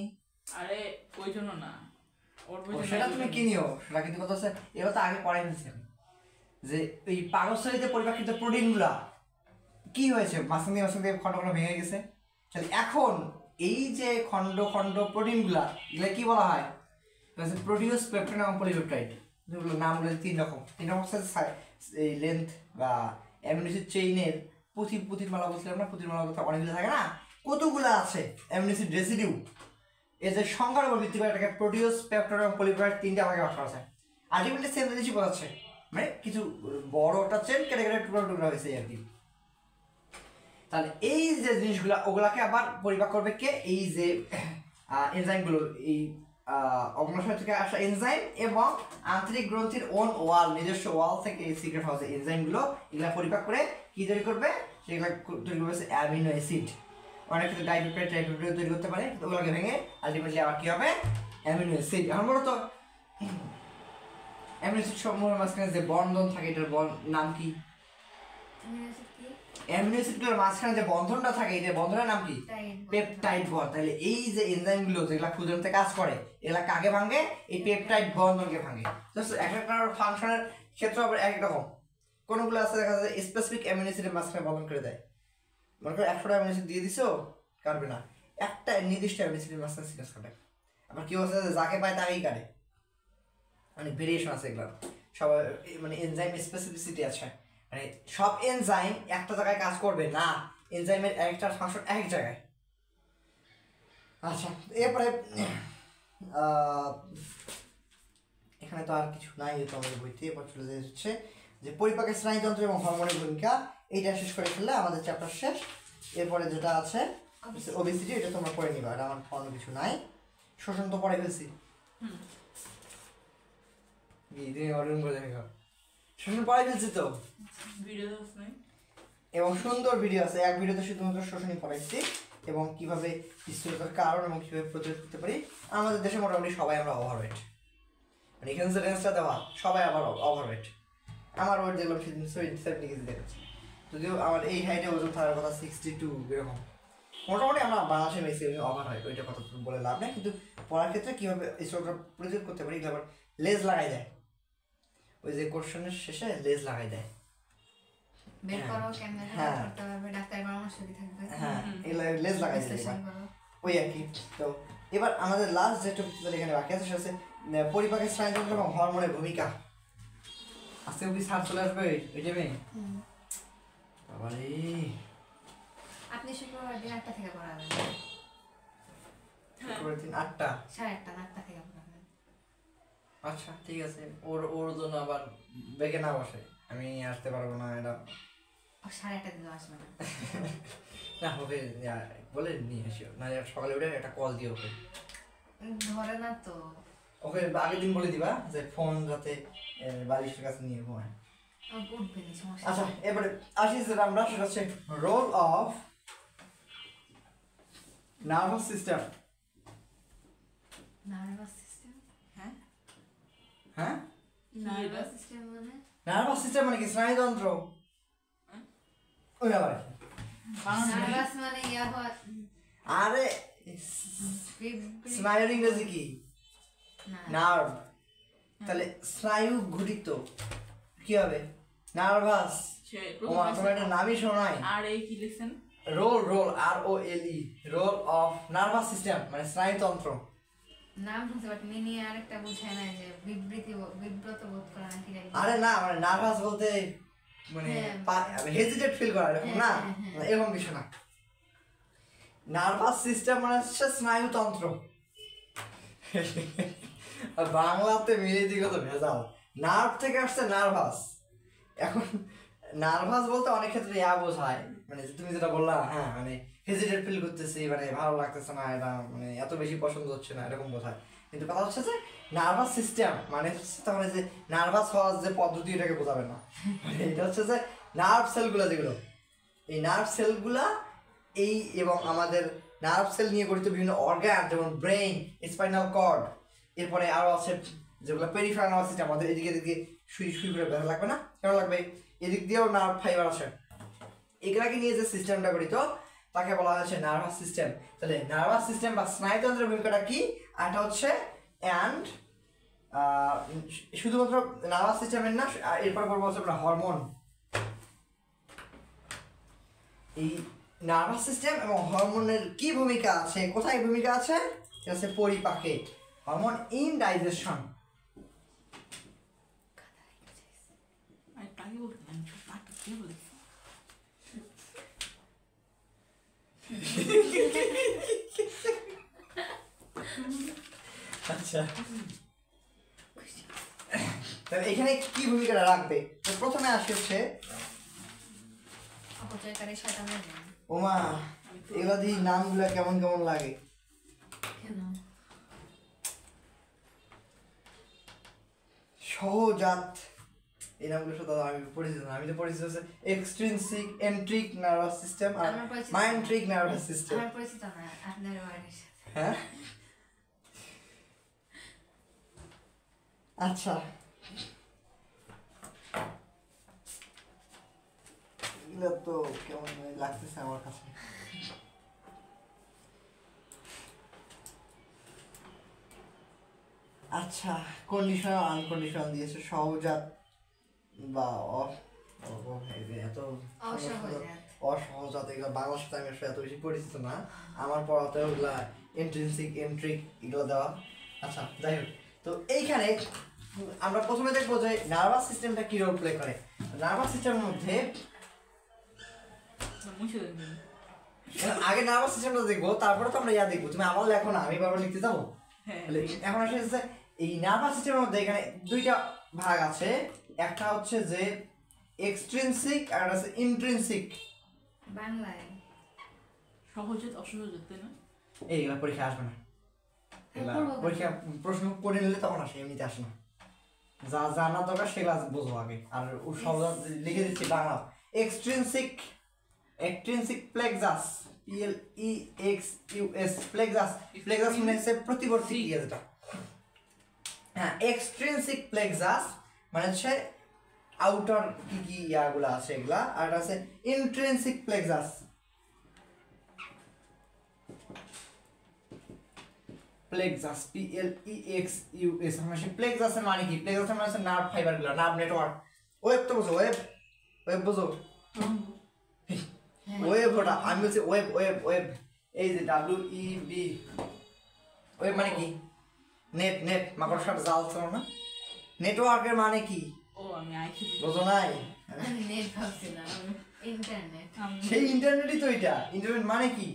আরে ওই জন্য না, ওর বই সেটা তুমি কিনিও, সেটা কিন্তু কথা হচ্ছে এবার তো আগে পড়াই নিয়েছি আমি, যে এই পাকস্থলীতে পরিপাকৃত প্রোটিনগুলা কি হয়েছে, মাঝখান দিয়ে খন্ড খন্ড ভেঙে গেছে। তাহলে এখন এই যে খন্ড খন্ড প্রোটিনগুলা, এগুলো কি বলা হয়? প্রোটিওস, পেপটোন এবং পলিপেপটাইড। যেগুলো নামগুলো তিন রকম হচ্ছে এই লেন্থ বা অ্যামিনো অ্যাসিড চেইনের পুঁতির মালা বলছিলাম না, পুঁতির মালা কথা অনেকগুলো থাকে না, কতগুলো আছে অ্যামিনো অ্যাসিড রেসিডিউ, এর যে সংখ্যার উপর ভিত্তি করে এটাকে প্রোটিওস, পেপটাইড এবং পলিপেপটাইড তিনটা ভাগে ভাগ করা আছে। আলটিমেটলি সেম জিনিসই বোঝাচ্ছে, মানে কিছু বড় একটা চেন কেটে কেটে টুকরা টুকরা হয়েছে আর কি। তাহলে এই যে জিনিসগুলো ওগুলাকে আবার পরিপাক করবে কে, এই যে এনজাইমগুলো, এই অগ্নাশয় থেকে আসা এনজাইম এবং আন্তরিক গ্রন্থির ওন ওয়াল, নিজস্ব ওয়াল থেকে এই সিক্রেট হাউসে এনজাইমগুলো এগুলা পরিপাক করে কি তৈরি করবে, সেগুলো তৈরি করবে অ্যামিনো অ্যাসিড। অনেক ক্ষেত্রে ডাইপেপটাইড ট্রাইপেপটাইড তৈরি করতে পারে, ওগুলোকে ভেঙে আলটিমেটলি আবার কি হবে, অ্যামিনো অ্যাসিড। এখন বলো তো অ্যামিনো অ্যাসিড সমূহের মাঝখানে যে বন্ধন থাকে এটার নাম কি? অ্যামিনো অ্যাসিডগুলোর মাঝখানে যে বন্ধনটা থাকে এটার বন্ধনের নাম কি? Peptide bond. তাহলে এই যে এনজাইমগুলো যেগুলো ক্ষুদ্রান্তে কাজ করে এগুলা কাকে ভাঙে? এই পেপটাইড বন্ধনকে ভাঙে। জাস্ট এক একটা ফাংশনের ক্ষেত্রে আবার এক রকম, কোনগুলো আছে দেখা যায় স্পেসিফিক অ্যামিনো অ্যাসিডের মাঝখানে বন্ধন করে দেয়। মনে করো 100টা অ্যামিনো অ্যাসিড দিয়ে দিছো, কাটবে না, একটা নির্দিষ্ট অ্যামিনো অ্যাসিডের মাঝখানে সিকোয়েন্স কাটে। আবার কেউ আছে যাকে পায় তাকেই কাটে, মানে ভেরিয়েশন আছে এগুলো সবাই, মানে এনজাইম স্পেসিফিসিটি আছে, মানে সব এনজাইম একটা জায়গায় কাজ করবে না, এনজাইমের একটা ফাংশন এক জায়গায়। আচ্ছা, এরপরে এখানে তো আর কিছু নাই তো আমাদের বইতে, এরপর চলে যাচ্ছে যে পরিপাকের স্নায়ুতন্ত্র এবং হরমোনের ভূমিকা, এইটা শেষ করে ফেললে আমাদের চ্যাপ্টার শেষ। এরপরে যেটা আছে ওবেসিটি, এটা তোমরা পড়ে নিবা, এটা আমার পড়ানো কিছু নাই। শোষণ তো পড়ে ফেলছি, শোষণ পড়ে ফেলছি তো, এবং সুন্দর ভিডিও আছে, এক ভিডিওতে শুধুমাত্র শোষণই পড়াইছি এবং কিভাবে স্থূলতার কারণ এবং কিভাবে প্রতিরোধ করতে পারি। আমাদের দেশে মোটামুটি সবাই আমরা ওভারওয়েট, মানে এখানে যে রেঞ্জটা দেওয়া সবাই আবার ওভারওয়েট। আমার ওয়েট দেখলাম সেদিন 70 কেজি দেখাচ্ছে, যদিও আমার এই হাইটে ওজন থাকার কথা 62 এরকম। মোটামুটি আমরা বাংলাদেশে ম্যাক্সিমাম ওভার হয়, ওইটা কথা বলে লাভ নেই। কিন্তু পড়ার ক্ষেত্রে কীভাবে এই সবটা প্রতিরোধ করতে পারি, আবার লেজ লাগাই দেয়, ওই যে কোশ্চেনের শেষে লেজ লাগাই দেয়, লেজ লাগাই দেয় ওই আর কি। তো এবার আমাদের লাস্ট যে টপিকটা এখানে বাকি আছে সেটা হচ্ছে পরিপাকের স্নায়ুতন্ত্র এবং হরমোনের ভূমিকা। আজকে কি স্যার চলে আসবে ওই টাইমে? বাবারে, আপনি শুক্রবার দিন 8টা থেকে পড়াবেন। শুক্রবার দিন 8টা, 8:30 থেকে পড়াবেন। আচ্ছা ঠিক আছে, ওর জন্য আবার বেগে না বসে, আমি আসতে পারবো না, এটা 8:30 দিন আসবে না। না ওকে বলে নিয়ে এসো, না সকালে উঠে একটা কল দিও ওকে, ধরে না তো, ওকে আগের দিন বলে দিবা যে ফোন যাতে বালিশের কাছে নিয়ে ঘুমায়। উঠবে না, সমস্যা। আচ্ছা, এবারে আসি যেটা আমরা, সেটা হচ্ছে role of nervous system. Nervous system? হ্যাঁ হ্যাঁ, নার্ভাস সিস্টেম মানে? নার্ভাস সিস্টেম মানে কি? স্নায়ুতন্ত্র। ওই আবার নার্ভাস মানে ইয়া হয়, আরে স্নায়ুর ইংরেজি কি? নার্ভ। তাহলে স্নায়ু ঘটিত কি হবে? নার্ভাস। তোমার একটা নামই শোনাই, আর এই কি লিখছেন? Role ROLE, role of nervous system মানে স্নায়ুতন্ত্র। নাম শুনতে বাট মিনি আরেকটা বোঝায় না যে বিব্রত বোধ করা নাকি? আরে না, মানে নার্ভাস বলতে মানে হেজিটেট ফিল করা, এরকম না, এরকম বিষয় না। নার্ভাস সিস্টেম মানে হচ্ছে স্নায়ুতন্ত্র। বাংলাতে মিলিয়ে দিকে তো ভেজাল, নার্ভ থেকে আসছে নার্ভাস। এখন নার্ভাস বলতে অনেক ক্ষেত্রে ইয়া বোঝায়, মানে তুমি যেটা বললা, হ্যাঁ মানে হেজিটেট ফিল করতেছি, মানে ভালো লাগতেছে না, এটা মানে এত বেশি পছন্দ হচ্ছে না, এরকম বোঝায়। কিন্তু কথা হচ্ছে যে নার্ভাস সিস্টেম মানে তাহলে যে নার্ভাস হওয়ার যে পদ্ধতি এটাকে বোঝাবে না, এটা হচ্ছে যে নার্ভ সেলগুলো যেগুলো, এই নার্ভ সেলগুলা এই এবং আমাদের নার্ভ সেল নিয়ে গঠিত বিভিন্ন অর্গান, যেমন ব্রেইন, স্পাইনাল কর্ড, এরপরে আরও আছে যেগুলো পেরিফেরাল নার্ভাস সিস্টেম, আমাদের এদিকে এদিকে শুই করে ব্যথা লাগবে না, কেন লাগবে? এদিক দিয়েও নার্ভ ফাইবার আছে, এগুলাকে নিয়ে যে সিস্টেমটা গঠিত তাকে বলা হচ্ছে নার্ভাস সিস্টেম। তাহলে নার্ভাস সিস্টেম বা স্নায়ুতন্ত্রের ভূমিকাটা কি? আর এটা হচ্ছে অ্যান্ড শুধুমাত্র নার্ভাস সিস্টেমের না, এরপর বলবো হচ্ছে আমরা হরমোন। এই নার্ভাস সিস্টেম এবং হরমোনের কি ভূমিকা আছে, কোথায় ভূমিকা আছে? এটা হচ্ছে পরিপাকে, হরমোন ইন ডাইজেশন। আচ্ছা তাহলে এখানে কি ভূমিকাটা রাখবে? তো প্রথমে আসে হচ্ছে অপচয়কারী শয়তানের জ্ঞান। ওমা এগুলা দিয়ে নামগুলা কেমন কেমন লাগে। কেন? সহজাত এই নামগুলো সাথে আমি পরিচিত না। আমি তো পরিচিত হচ্ছে এক্সট্রিনসিক এন্ট্রিক নার্ভাস সিস্টেম আর আমার পরিচিত না। মাইন্ট্রিক নার্ভাস সিস্টেম। আমার পরিচিত না আপনার ওয়ার্ডের সাথে। হ্যাঁ আচ্ছা এগুলো তো কেমন লাগতেছে আমার কাছে। আচ্ছা কন্ডিশনাল আনকন্ডিশনাল দিয়েছে সহজাত বা এত অসহজাত। অসহজাত এগুলো বাংলার সাথে আমি আসলে এত বেশি পরিচিত না। আমার পড়াতে ওগুলা ইন্ট্রিনসিক এন্ট্রিক এগুলো দেওয়া। আচ্ছা যাই হোক, তো এইখানে আমরা প্রথমে দেখবো যে নার্ভাস সিস্টেমটা কি রোল প্লে করে। নার্ভাস সিস্টেমের মধ্যে মুছে দেবেন। আগে নার্ভাস সিস্টেমটা দেখবো, তারপরে তো আমরা ইয়া দেখবো। তুমি আমার লেখো না, আমি বারবার লিখতে যাবো। হ্যাঁ তাহলে এখন আসলে এই নার্ভাস সিস্টেমের মধ্যে এখানে দুইটা ভাগ আছে। একটা হচ্ছে যে এক্সট্রিনসিক আর একটা হচ্ছে ইন্ট্রিনসিক। বাংলায় সহজাত অসহজাত তাই না? এইগুলা পরীক্ষা আসবে না। এগুলা পড়বো পরীক্ষা প্রশ্ন করে নিলে তখন আসে, এমনিতে আসে না। যা জানা দরকার সেগুলা বোঝো আগে। আর ও সব লিখে দিচ্ছি Bangla. Extrinsic plexus PLEXUS plexus. Plexus মানে হচ্ছে প্রতিবর্তী ক্রিয়া যেটা। হ্যাঁ এক্সট্রিনসিক প্লেক্সাস মানে হচ্ছে আউটার কি কি ইয়াগুলা আছে এগুলা। আর এটা আছে ইন্ট্রিনসিক প্লেক্সাস। প্লেক্সাস PLEXUS মানে সেই প্লেক্সাসের মানে কি? প্লেক্সাসের মানে হচ্ছে নার্ভ ফাইবারগুলো, নার্ভ নেটওয়ার্ক। ওয়েব তো বোঝো, ওয়েব বোঝো। ওয়েব ওটা আমি বলছি ওয়েব এই যে WEB ওয়েব মানে কি? নেট মাকড়সার জাল ছিল না? নেটওয়ার্কের মানে কি ও আমি আইছি বোঝো নাই? আমি নেট ভাবছিলাম ইন্টারনেট। সেই ইন্টারনেটই তো এটা। ইন্টারনেট মানে কি?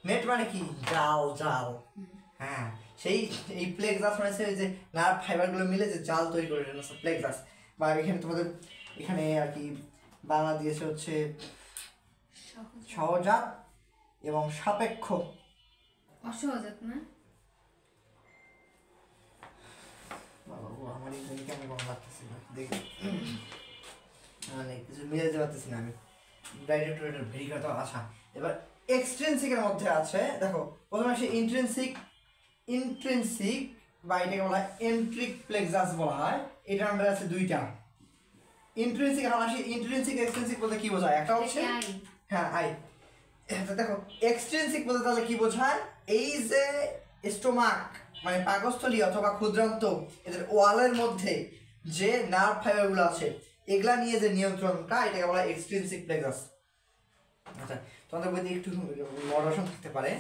নেট মানে কি? জাল। হ্যাঁ সেই এই প্লেক্সাস মানে হচ্ছে যে নার্ভ ফাইবারগুলো মিলে যে জাল তৈরি করে এটা হচ্ছে প্লেক্সাস। বা এখানে তোমাদের এখানে আর কি বাংলা দিয়েছে হচ্ছে সহজাত এবং সাপেক্ষ। অসহজাত না? বাবা গো, আমার ইংরেজি কেমন কেমন লাগতেছে না দেখি। মানে কিছু মিলাতে পারতেছি না আমি। ডাইরেক্টরেটের ভেরি কথা। আচ্ছা এবার এক্সট্রিনসিকের মধ্যে আছে দেখো, প্রথমে আসে ইন্ট্রিনসিক বা এটাকে বলা হয় এন্ট্রিক প্লেক্সাস বলা হয়। এটার আন্ডারে আছে দুইটা ইন্ট্রিনসিক। এখন আসি ইন্ট্রিনসিক এক্সট্রিনসিক বলতে কি বোঝায়? একটা হচ্ছে হ্যাঁ আই। দেখো এক্সট্রিনসিক বলতে তাহলে কি বোঝায়? এই যে স্টোমাক মানে পাকস্থলী অথবা ক্ষুদ্রান্ত এদের ওয়ালের মধ্যে যে নার্ভ ফাইবারগুলো আছে এগুলা নিয়ে যে নিয়ন্ত্রণটা, এটাকে বলা হয় এক্সট্রিনসিক প্লেক্সাস। আচ্ছা তোমাদের বইতে একটু মডারেশন থাকতে পারে।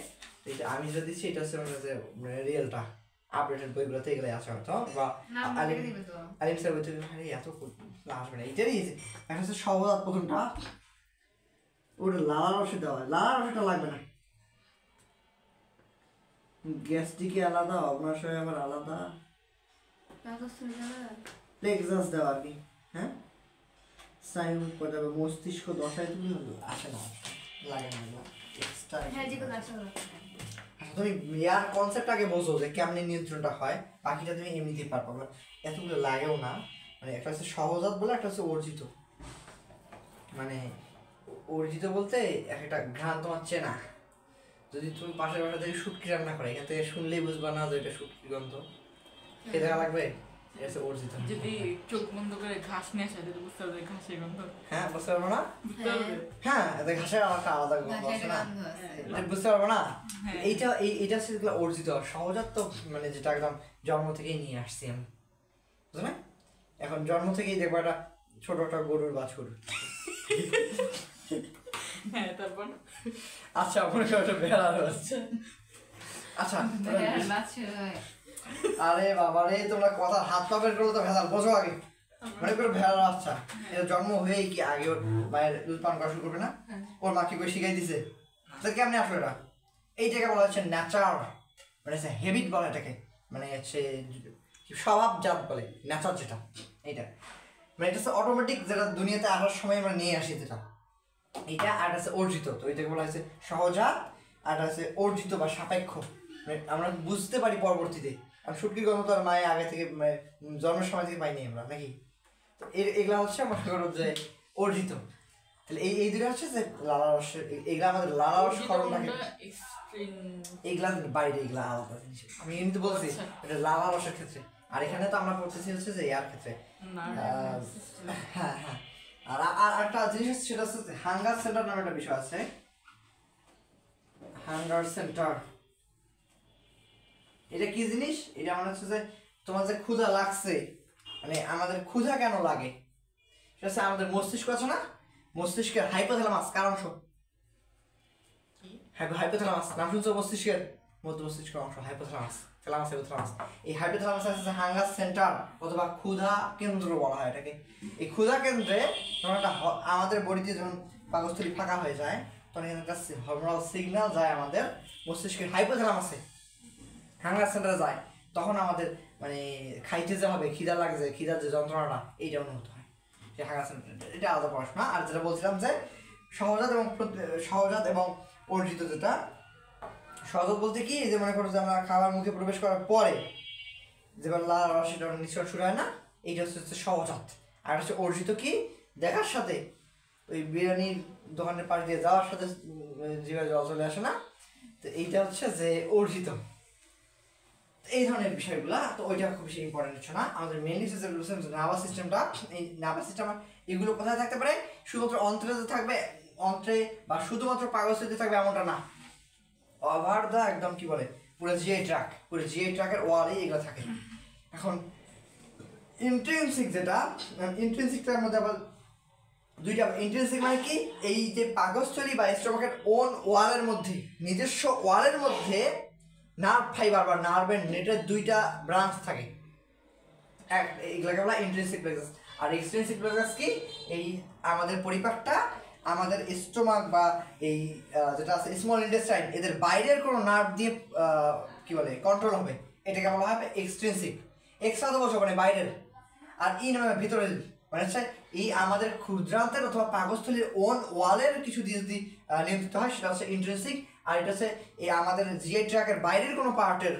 এটা আমি যেটা দিচ্ছি এটা হচ্ছে রিয়েলটা, আপডেটেড বইগুলোতে এগুলো আছে হয়তো। বা আলিম স্যার বইতে এত আসবে না। এটারই একটা হচ্ছে সহজাত প্রথমটা, ওটা লালা রসে দেওয়া হয়। লালা রসটা লাগবে না। গ্যাস্ট্রিকে আলাদা, অগ্নাশয় আবার আলাদা। প্লেক্সাস দেওয়া আর কি। হ্যাঁ সাইন করতে হবে মস্তিষ্ক দশায় তুমি আসে না, লাগে না এক্সট্রা। তুমি ইয়ার কনসেপ্ট আগে বোঝো যে কেমনে নিয়ন্ত্রণটা হয়, বাকিটা তুমি এমনিতেই পারবা। এতগুলো লাগেও না। মানে একটা হচ্ছে সহজাত বলে, একটা হচ্ছে অর্জিত। মানে অর্জিত বলতে একটা ঘ্রাণ তোমার চেনা। যদি তুমি পাশের বাসা থেকে শুটকি রান্না করে এখান থেকে শুনলেই বুঝবা না যে এটা শুটকি গন্ধ। খেতে দেখা লাগবে। এটা হচ্ছে অর্জিত। যদি চোখ বন্ধ করে ঘাস নিয়ে আসে তাহলে বুঝতে পারবে ঘাসের গন্ধ। হ্যাঁ বুঝতে পারবো না? বুঝতে পারবে? হ্যাঁ এতে ঘাসের একটা আলাদা গন্ধ আছে না? এটা বুঝতে পারবো না? এইটা হচ্ছে যেগুলো অর্জিত। সহজাত তো মানে যেটা একদম জন্ম থেকেই নিয়ে আসছি আমি, বুঝলে? এখন জন্ম থেকেই দেখবো একটা ছোট একটা গরুর বাছুর। হ্যাঁ তারপর আচ্ছা মনে করো একটা ভেড়া হচ্ছে। আচ্ছা আরে বাবা রে, তোমরা কথা হাত পা বের করলে তো ভেজাল। বোঝো আগে মনে করো ভেড়ার বাচ্চা, এটা জন্ম হয়েই কি আগে ওর মায়ের দুধ পান করা শুরু করবে না? ওর মা কি করে শিখাই দিছে? কেমনে আসলো এটা? এইটাকে বলা হচ্ছে ন্যাচার, মানে হ্যাবিট বলে এটাকে। মানে হচ্ছে স্বভাবজাত বলে, নেচার যেটা, এটা মানে এটা হচ্ছে অটোমেটিক, যেটা দুনিয়াতে আসার সময় আমরা নিয়ে আসি যেটা, এটা। আর আছে অর্জিত, তো এটাকে বলা হয়েছে সহজাত, আর আছে অর্জিত বা সাপেক্ষ, মানে আমরা বুঝতে পারি পরবর্তীতে। আর সুটকির গন্ধ তো আর মায়ের আগে থেকে, মানে জন্মের সময় থেকে পাইনি আমরা নাকি, তো এগুলা হচ্ছে মনে করো যে অর্জিত। তাহলে এই দুটো হচ্ছে যে লালা রসের, এগুলা আমাদের লালা রস খরণ থাকে, এগুলা বাইরে, এগুলা আলাদা জিনিস। আমি এমনিতে বলছি এটা লালা রসের ক্ষেত্রে, আর এখানে তো আমরা পড়তেছি হচ্ছে যে ইয়ার ক্ষেত্রে। হ্যাঁ হ্যাঁ। আর একটা জিনিস আছে, সেটা হচ্ছে হাঙ্গার সেন্টার নামে একটা বিষয় আছে। হাঙ্গার সেন্টার এটা কি জিনিস? এটা মানে হচ্ছে যে তোমার যে ক্ষুধা লাগছে, মানে আমাদের ক্ষুধা কেন লাগে, সেটা হচ্ছে আমাদের মস্তিষ্ক আছে না, মস্তিষ্কের হাইপোথ্যালামাস কার অংশ? হাইপোথ্যালামাস নাম শুনছো? মস্তিষ্কের মধ্য মস্তিষ্কের অংশ হাইপোথ্যালামাস, হাইপোথ্যালামাস। এই হাইপোথ্যালামাস আছে হাঙ্গার সেন্টার অথবা ক্ষুধা কেন্দ্র বলা হয় এটাকে। এই ক্ষুধা কেন্দ্রে যখন একটা আমাদের বডিতে যখন পাকস্থলী ফাঁকা হয়ে যায়, তখন এখানে একটা হরমোনাল সিগন্যাল যায় আমাদের মস্তিষ্কের হাইপোথ্যালামাসে, হাঙ্গার সেন্টারে যায়। তখন আমাদের মানে খাইতে যে হবে, খিদা লাগছে, খিদার যে যন্ত্রণাটা, এইটা অনুভূত হয়। যে হাঙ্গার সেন্টার, এটা আলাদা পড়াশোনা। আর যেটা বলছিলাম যে সহজাত এবং অর্জিত, যেটা সহজাত বলতে কি, যে মনে করো যে আমরা খাবার মুখে প্রবেশ করার পরে যেবার লাল রসটা নিঃসরণ শুরু হয় না, এইটা হচ্ছে সহজাত। আর হচ্ছে অর্জিত কি, দেখার সাথে ওই বিরিয়ানির দোকানের পাশ দিয়ে যাওয়ার সাথে জিভে জল চলে আসে না, তো এইটা হচ্ছে যে অর্জিত। এই ধরনের বিষয়গুলা, তো ওইটা খুব বেশি ইম্পর্টেন্ট হচ্ছে না। আমাদের মেইনলি নার্ভাস সিস্টেমটা, এই নার্ভাস সিস্টেম এগুলো কোথায় থাকতে পারে? শুধুমাত্র অন্ত্রে থাকবে, অন্ত্রে বা শুধুমাত্র পাকস্থলীতে থাকবে এমনটা না, ওভার দা একদম কি বলে পুরো জিআই ট্র্যাক, পুরো জিআই ট্র্যাকের ওয়ালেই এগুলো থাকে। এখন ইন্ট্রিনসিক, যেটা ইন্ট্রিনসিকটার মধ্যে আবার দুইটা। ইন্ট্রিনসিক মানে কি, এই যে পাকস্থলী বা স্টোমাকের ওন ওয়ালের মধ্যে, নিজস্ব ওয়ালের মধ্যে নার্ভ ফাইবার বা নার্ভের নেটের দুইটা ব্রাঞ্চ থাকে, এগুলোকে বলা ইন্ট্রিনসিক প্লেক্সাস। আর এক্সট্রিনসিক প্লেক্সাস কি, এই আমাদের পরিপাকটা আমাদের স্টোমাক বা এই যেটা আছে স্মল ইন্টেস্টাইন, এদের বাইরের কোনো নার্ভ দিয়ে কি বলে কন্ট্রোল হবে, এটাকে বলা হবে এক্সট্রিনসিক। এক্সট্রা তো বলছো মানে বাইরের, আর ই নামে ভিতরে, মানে হচ্ছে এই আমাদের ক্ষুদ্রান্তের অথবা পাকস্থলীর ওন ওয়ালের কিছু দিয়ে যদি নিয়ন্ত্রিত হয়, সেটা হচ্ছে ইন্ট্রিনসিক। আর এটা হচ্ছে এই আমাদের জিআই ট্র্যাকের বাইরের কোনো পার্টের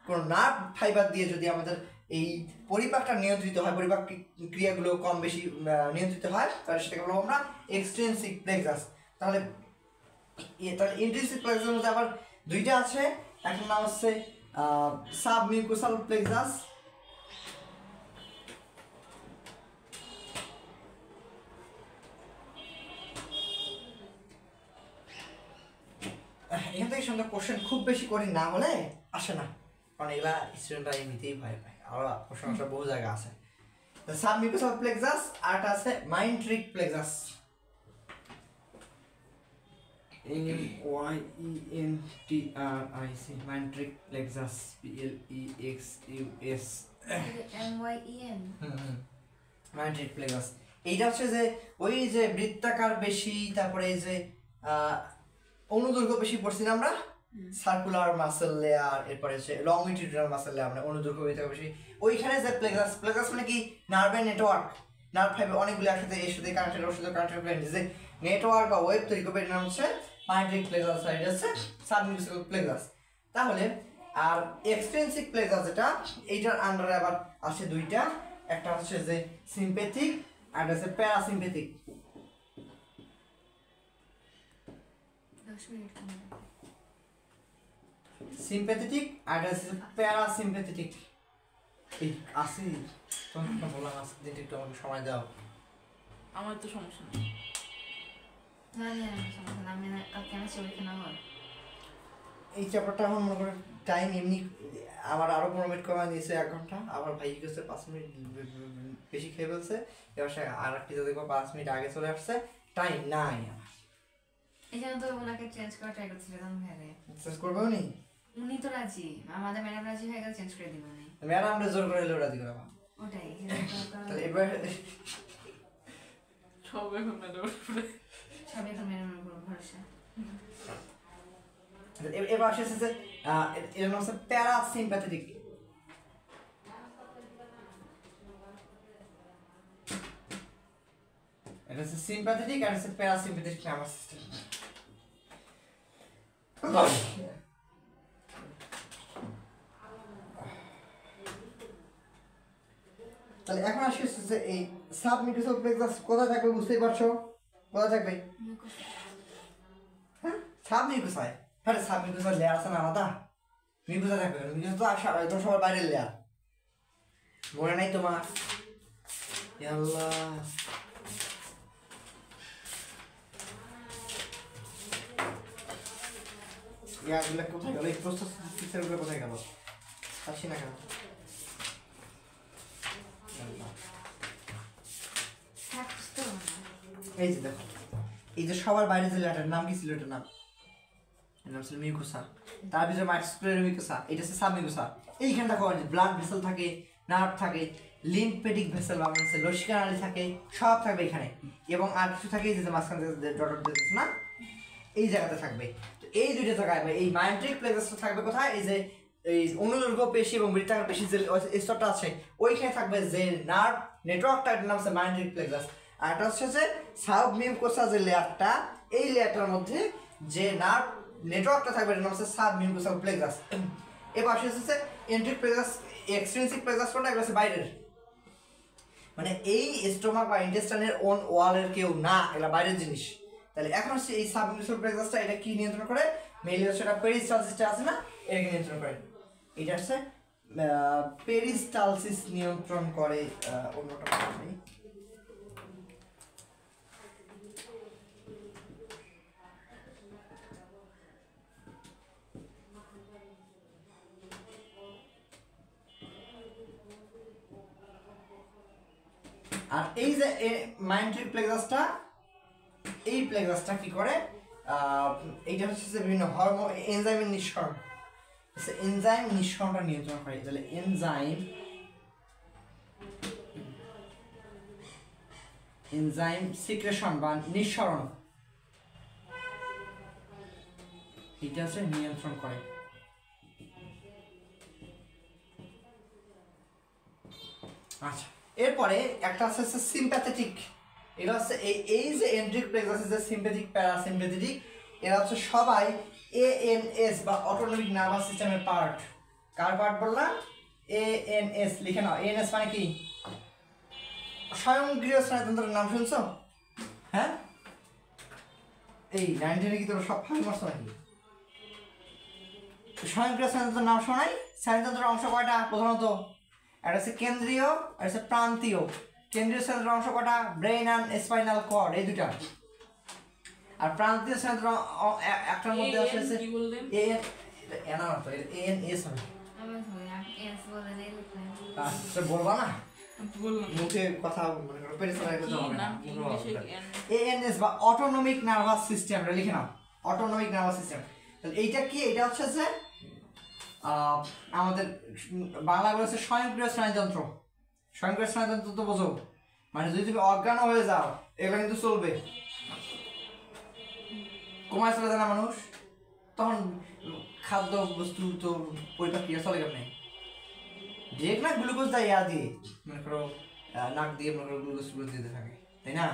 কোনো নার্ভ ফাইবার দিয়ে যদি আমাদের এই পরিপাকটা নিয়ন্ত্রিত হয়, পরিপাক ক্রিয়াগুলো কম বেশি নিয়ন্ত্রিত হয়, তাহলে সেটাকে বলবো আমরা এক্সট্রিনসিক প্লেক্সাস। তাহলে ইন্ট্রিনসিক প্লেক্সাসের মধ্যে আবার দুইটা আছে, একটা নাম হচ্ছে সাবমিউকোসাল প্লেক্সাস, এখান থেকে সঙ্গে কোশ্চেন খুব বেশি কঠিন না হলে আসে না, কারণ এগুলা স্টুডেন্টরা এমনিতেই ভয় পায়, আর কোশ্চেন আসার বহু জায়গা আছে। সাবমিউকোসাল প্লেক্সাস, আর একটা আছে myenteric plexus, MYENTRIC, myenteric plexus, PLEXUS, MYEN, myenteric plexus. এইটা হচ্ছে যে ওই যে বৃত্তাকার বেশি, তারপরে এই যে অনুদৈর্ঘ্য বেশি পড়ছি না আমরা, সার্কুলার মাসেল লেয়ার, এরপরে হচ্ছে লংজিটিউডিনাল মাসেল লেয়ার, মানে অনুদৈর্ঘ্য বেশি, ওইখানে যে প্লেক্সাস, প্লেক্সাস মানে কি নার্ভের নেটওয়ার্ক, নার্ভ ফাইবার অনেকগুলো একসাথে এর সাথে কানেক্টেড, ওর সাথে কানেক্টেড, যে নেটওয়ার্ক বা ওয়েব তৈরি করবে, এটা হচ্ছে মাইন্ট্রিক প্লেক্সাস, এটা হচ্ছে সাবমিউকোসাল প্লেক্সাস। তাহলে আর এক্সট্রিনসিক প্লেক্সাস, যেটা এইটার আন্ডারে আবার আছে দুইটা, একটা হচ্ছে যে সিম্প্যাথিক আর একটা হচ্ছে প্যারাসিম্প্যাথিক। সিম্প্যাথেটিক আর প্যারাসিম্প্যাথেটিক। এই আসি তোমাকে বললাম আজকে দিন একটু আমাকে সময় দাও। আমার তো সমস্যা নেই। এই চ্যাপ্টারটা এখন মনে করেন টাইম এমনি আমার আরো 15 মিনিট কমে দিয়েছে, 1 ঘন্টা। আবার ভাই গেছে 5 মিনিট বেশি খেয়ে ফেলছে, এবার সে আর একটি দেখবো 5 মিনিট আগে চলে আসছে, টাইম নাই আমার। এখানে তো ওনাকে চেঞ্জ করা ট্রাই করছিলাম, চেঞ্জ করবে উনি? উনি তো রাজি, আমাদের ম্যাডাম রাজি হয়ে গেলে চেঞ্জ করে দিব উনি। ম্যাডাম রে জোর করে এলো রাজি করাবা, ওটাই। তাহলে এবার সব এখন ম্যাডাম সব এখন ম্যাডামের উপর ভরসা। এবার আসছে যে এর নাম হচ্ছে প্যারাসিম্প্যাথেটিক। এটা হচ্ছে সিম্প্যাথেটিক আর হচ্ছে প্যারাসিম্প্যাথেটিক নার্ভাস সিস্টেম। তাহলে এখন আসি হচ্ছে এই সাবমিউকোসাল প্লেক্সাস কোথায় থাকবে বুঝতেই পারছো, কোথায় থাকবে? হ্যাঁ সাবমিউকোসায়। হ্যাঁ সাবমিউকোসাল লেয়ার আছে না আলাদা, মিউকোসা থাকবে, মিউকোসা তো একদম সবার বাইরের লেয়ার, মনে নাই তোমার? আল্লাহ ইয়াগুলো কোথায় গেল, এই প্রস্তুত পিকচারগুলো কোথায় গেল? আসি না কেন? এই যে দেখো, এই যে সবার বাইরে যে লেটার নাম কি ছিল, এটার নাম ছিল মিউকোসা, তার ভিতরে মাইক্রোস্ক্লেরোটিক মিউকোসা, এটা হচ্ছে সাবমিউকোসা। এইখানে দেখো ব্লাড ভেসেল থাকে, নার্ভ থাকে, লিম্ফেটিক ভেসেল বা মানে লসিকা নালী থাকে, সব থাকবে এখানে। এবং আর কিছু থাকে এই যে মাঝখানে ডট দিতেছে না, এই জায়গাতে থাকবে। তো এই দুইটা জায়গায় এই মায়োট্রিক প্লেক্সাসটা থাকবে কোথায়? এই যে এই অনুদৈর্ঘ্য পেশি এবং বৃত্তাকার পেশি যে স্তরটা আছে ওইখানে থাকবে যে নার্ভ নেটওয়ার্কটা, এটার নাম হচ্ছে মায়োট্রিক প্লেক্সাস। আর এটা হচ্ছে যে সাবমিউকোসা যে লেয়ারটা, এই লেয়ারটার মধ্যে যে নার্ভ নেটওয়ার্কটা থাকবে এটার নাম হচ্ছে সাবমিউকোসাল প্লেক্সাস। এবার হচ্ছে এন্ট্রিক প্লেক্সাস, এক্সট্রিনসিক প্লেক্সাস কোনটা? এটা হচ্ছে বাইরের, মানে এই স্টোমাক বা ইন্টেস্টাইনের ওন ওয়ালের কেউ না, এটা বাইরের জিনিস। তাহলে এখন হচ্ছে এই সাবমিউকোসাল প্লেক্সাসটা এটা কি নিয়ন্ত্রণ করে? মেইনলি হচ্ছে এটা পেরিস্টালসিসটা আছে না, এটাকে নিয়ন্ত্রণ করে। এটা হচ্ছে পেরিস্টালসিস নিয়ন্ত্রণ করে। অন্যটা নেই, আর এই যে মায়োট্রিক প্লেক্সাসটা, এই প্লেক্সাসটা কি করে? এইটা হচ্ছে যে বিভিন্ন হরমোন এনজাইমের নিঃসরণ, এনজাইম নিঃসরণটা নিয়ন্ত্রণ করে। তাহলে এনজাইম সিক্রেশন বা নিঃসরণ এটা হচ্ছে নিয়ন্ত্রণ করে। আচ্ছা, এরপরে একটা আছে সিম্প্যাথেটিক। এটা হচ্ছে এই যে এন্ট্রিক প্লেক্সাস যে সিম্প্যাথেটিক প্যারাসিম্প্যাথেটিক, এরা হচ্ছে সবাই এএনএস বা অটোনমিক নার্ভাস সিস্টেমের পার্ট। কার পার্ট বললাম? এএনএস লিখে নাও। এএনএস মানে কি? স্বয়ংক্রিয় স্নায়ুতন্ত্রের নাম শুনছো? হ্যাঁ, এই 19 কি তোমরা সব ফাইল মারছো নাকি? স্বয়ংক্রিয় স্নায়ুতন্ত্রের নাম শোনাই? স্নায়ুতন্ত্রের অংশ কয়টা প্রধানত? এটা হচ্ছে কেন্দ্রীয় আর হচ্ছে প্রান্তীয়। কেন্দ্রীয় স্নায়ুতন্ত্রের অংশ কয়টা? ব্রেইন অ্যান্ড স্পাইনাল কর্ড, এই দুটা। আর প্রান্তীয় স্নায়ুতন্ত্র একটার মধ্যে আছে কি বললেন? এএনএস হবে। আচ্ছা বলবা না, মুখে কথা মনে করো, পেরিফেরাল কথা হবে না। এএনএস বা অটোনমিক নার্ভাস সিস্টেম, এটা লিখে নাও, অটোনমিক নার্ভাস সিস্টেম। তাহলে এইটা কি? এটা হচ্ছে যে আমাদের বাংলা বলেছে স্বয়ংক্রিয় স্নায়ুতন্ত্র। স্বয়ংক্রিয় স্নায়ুতন্ত্র তো বোঝো, মানে যদি তুমি অজ্ঞান হয়ে যাও এগুলো কিন্তু চলবে। কোমায় চলে যায় না মানুষ, তখন খাদ্য বস্তু তো পরিপাক ক্রিয়া চলে কেমন? ডিরেক্ট না গ্লুকোজ দেয় ইয়া দিয়ে, মনে করো নাক দিয়ে মনে করো গ্লুকোজ দিতে থাকে, তাই না?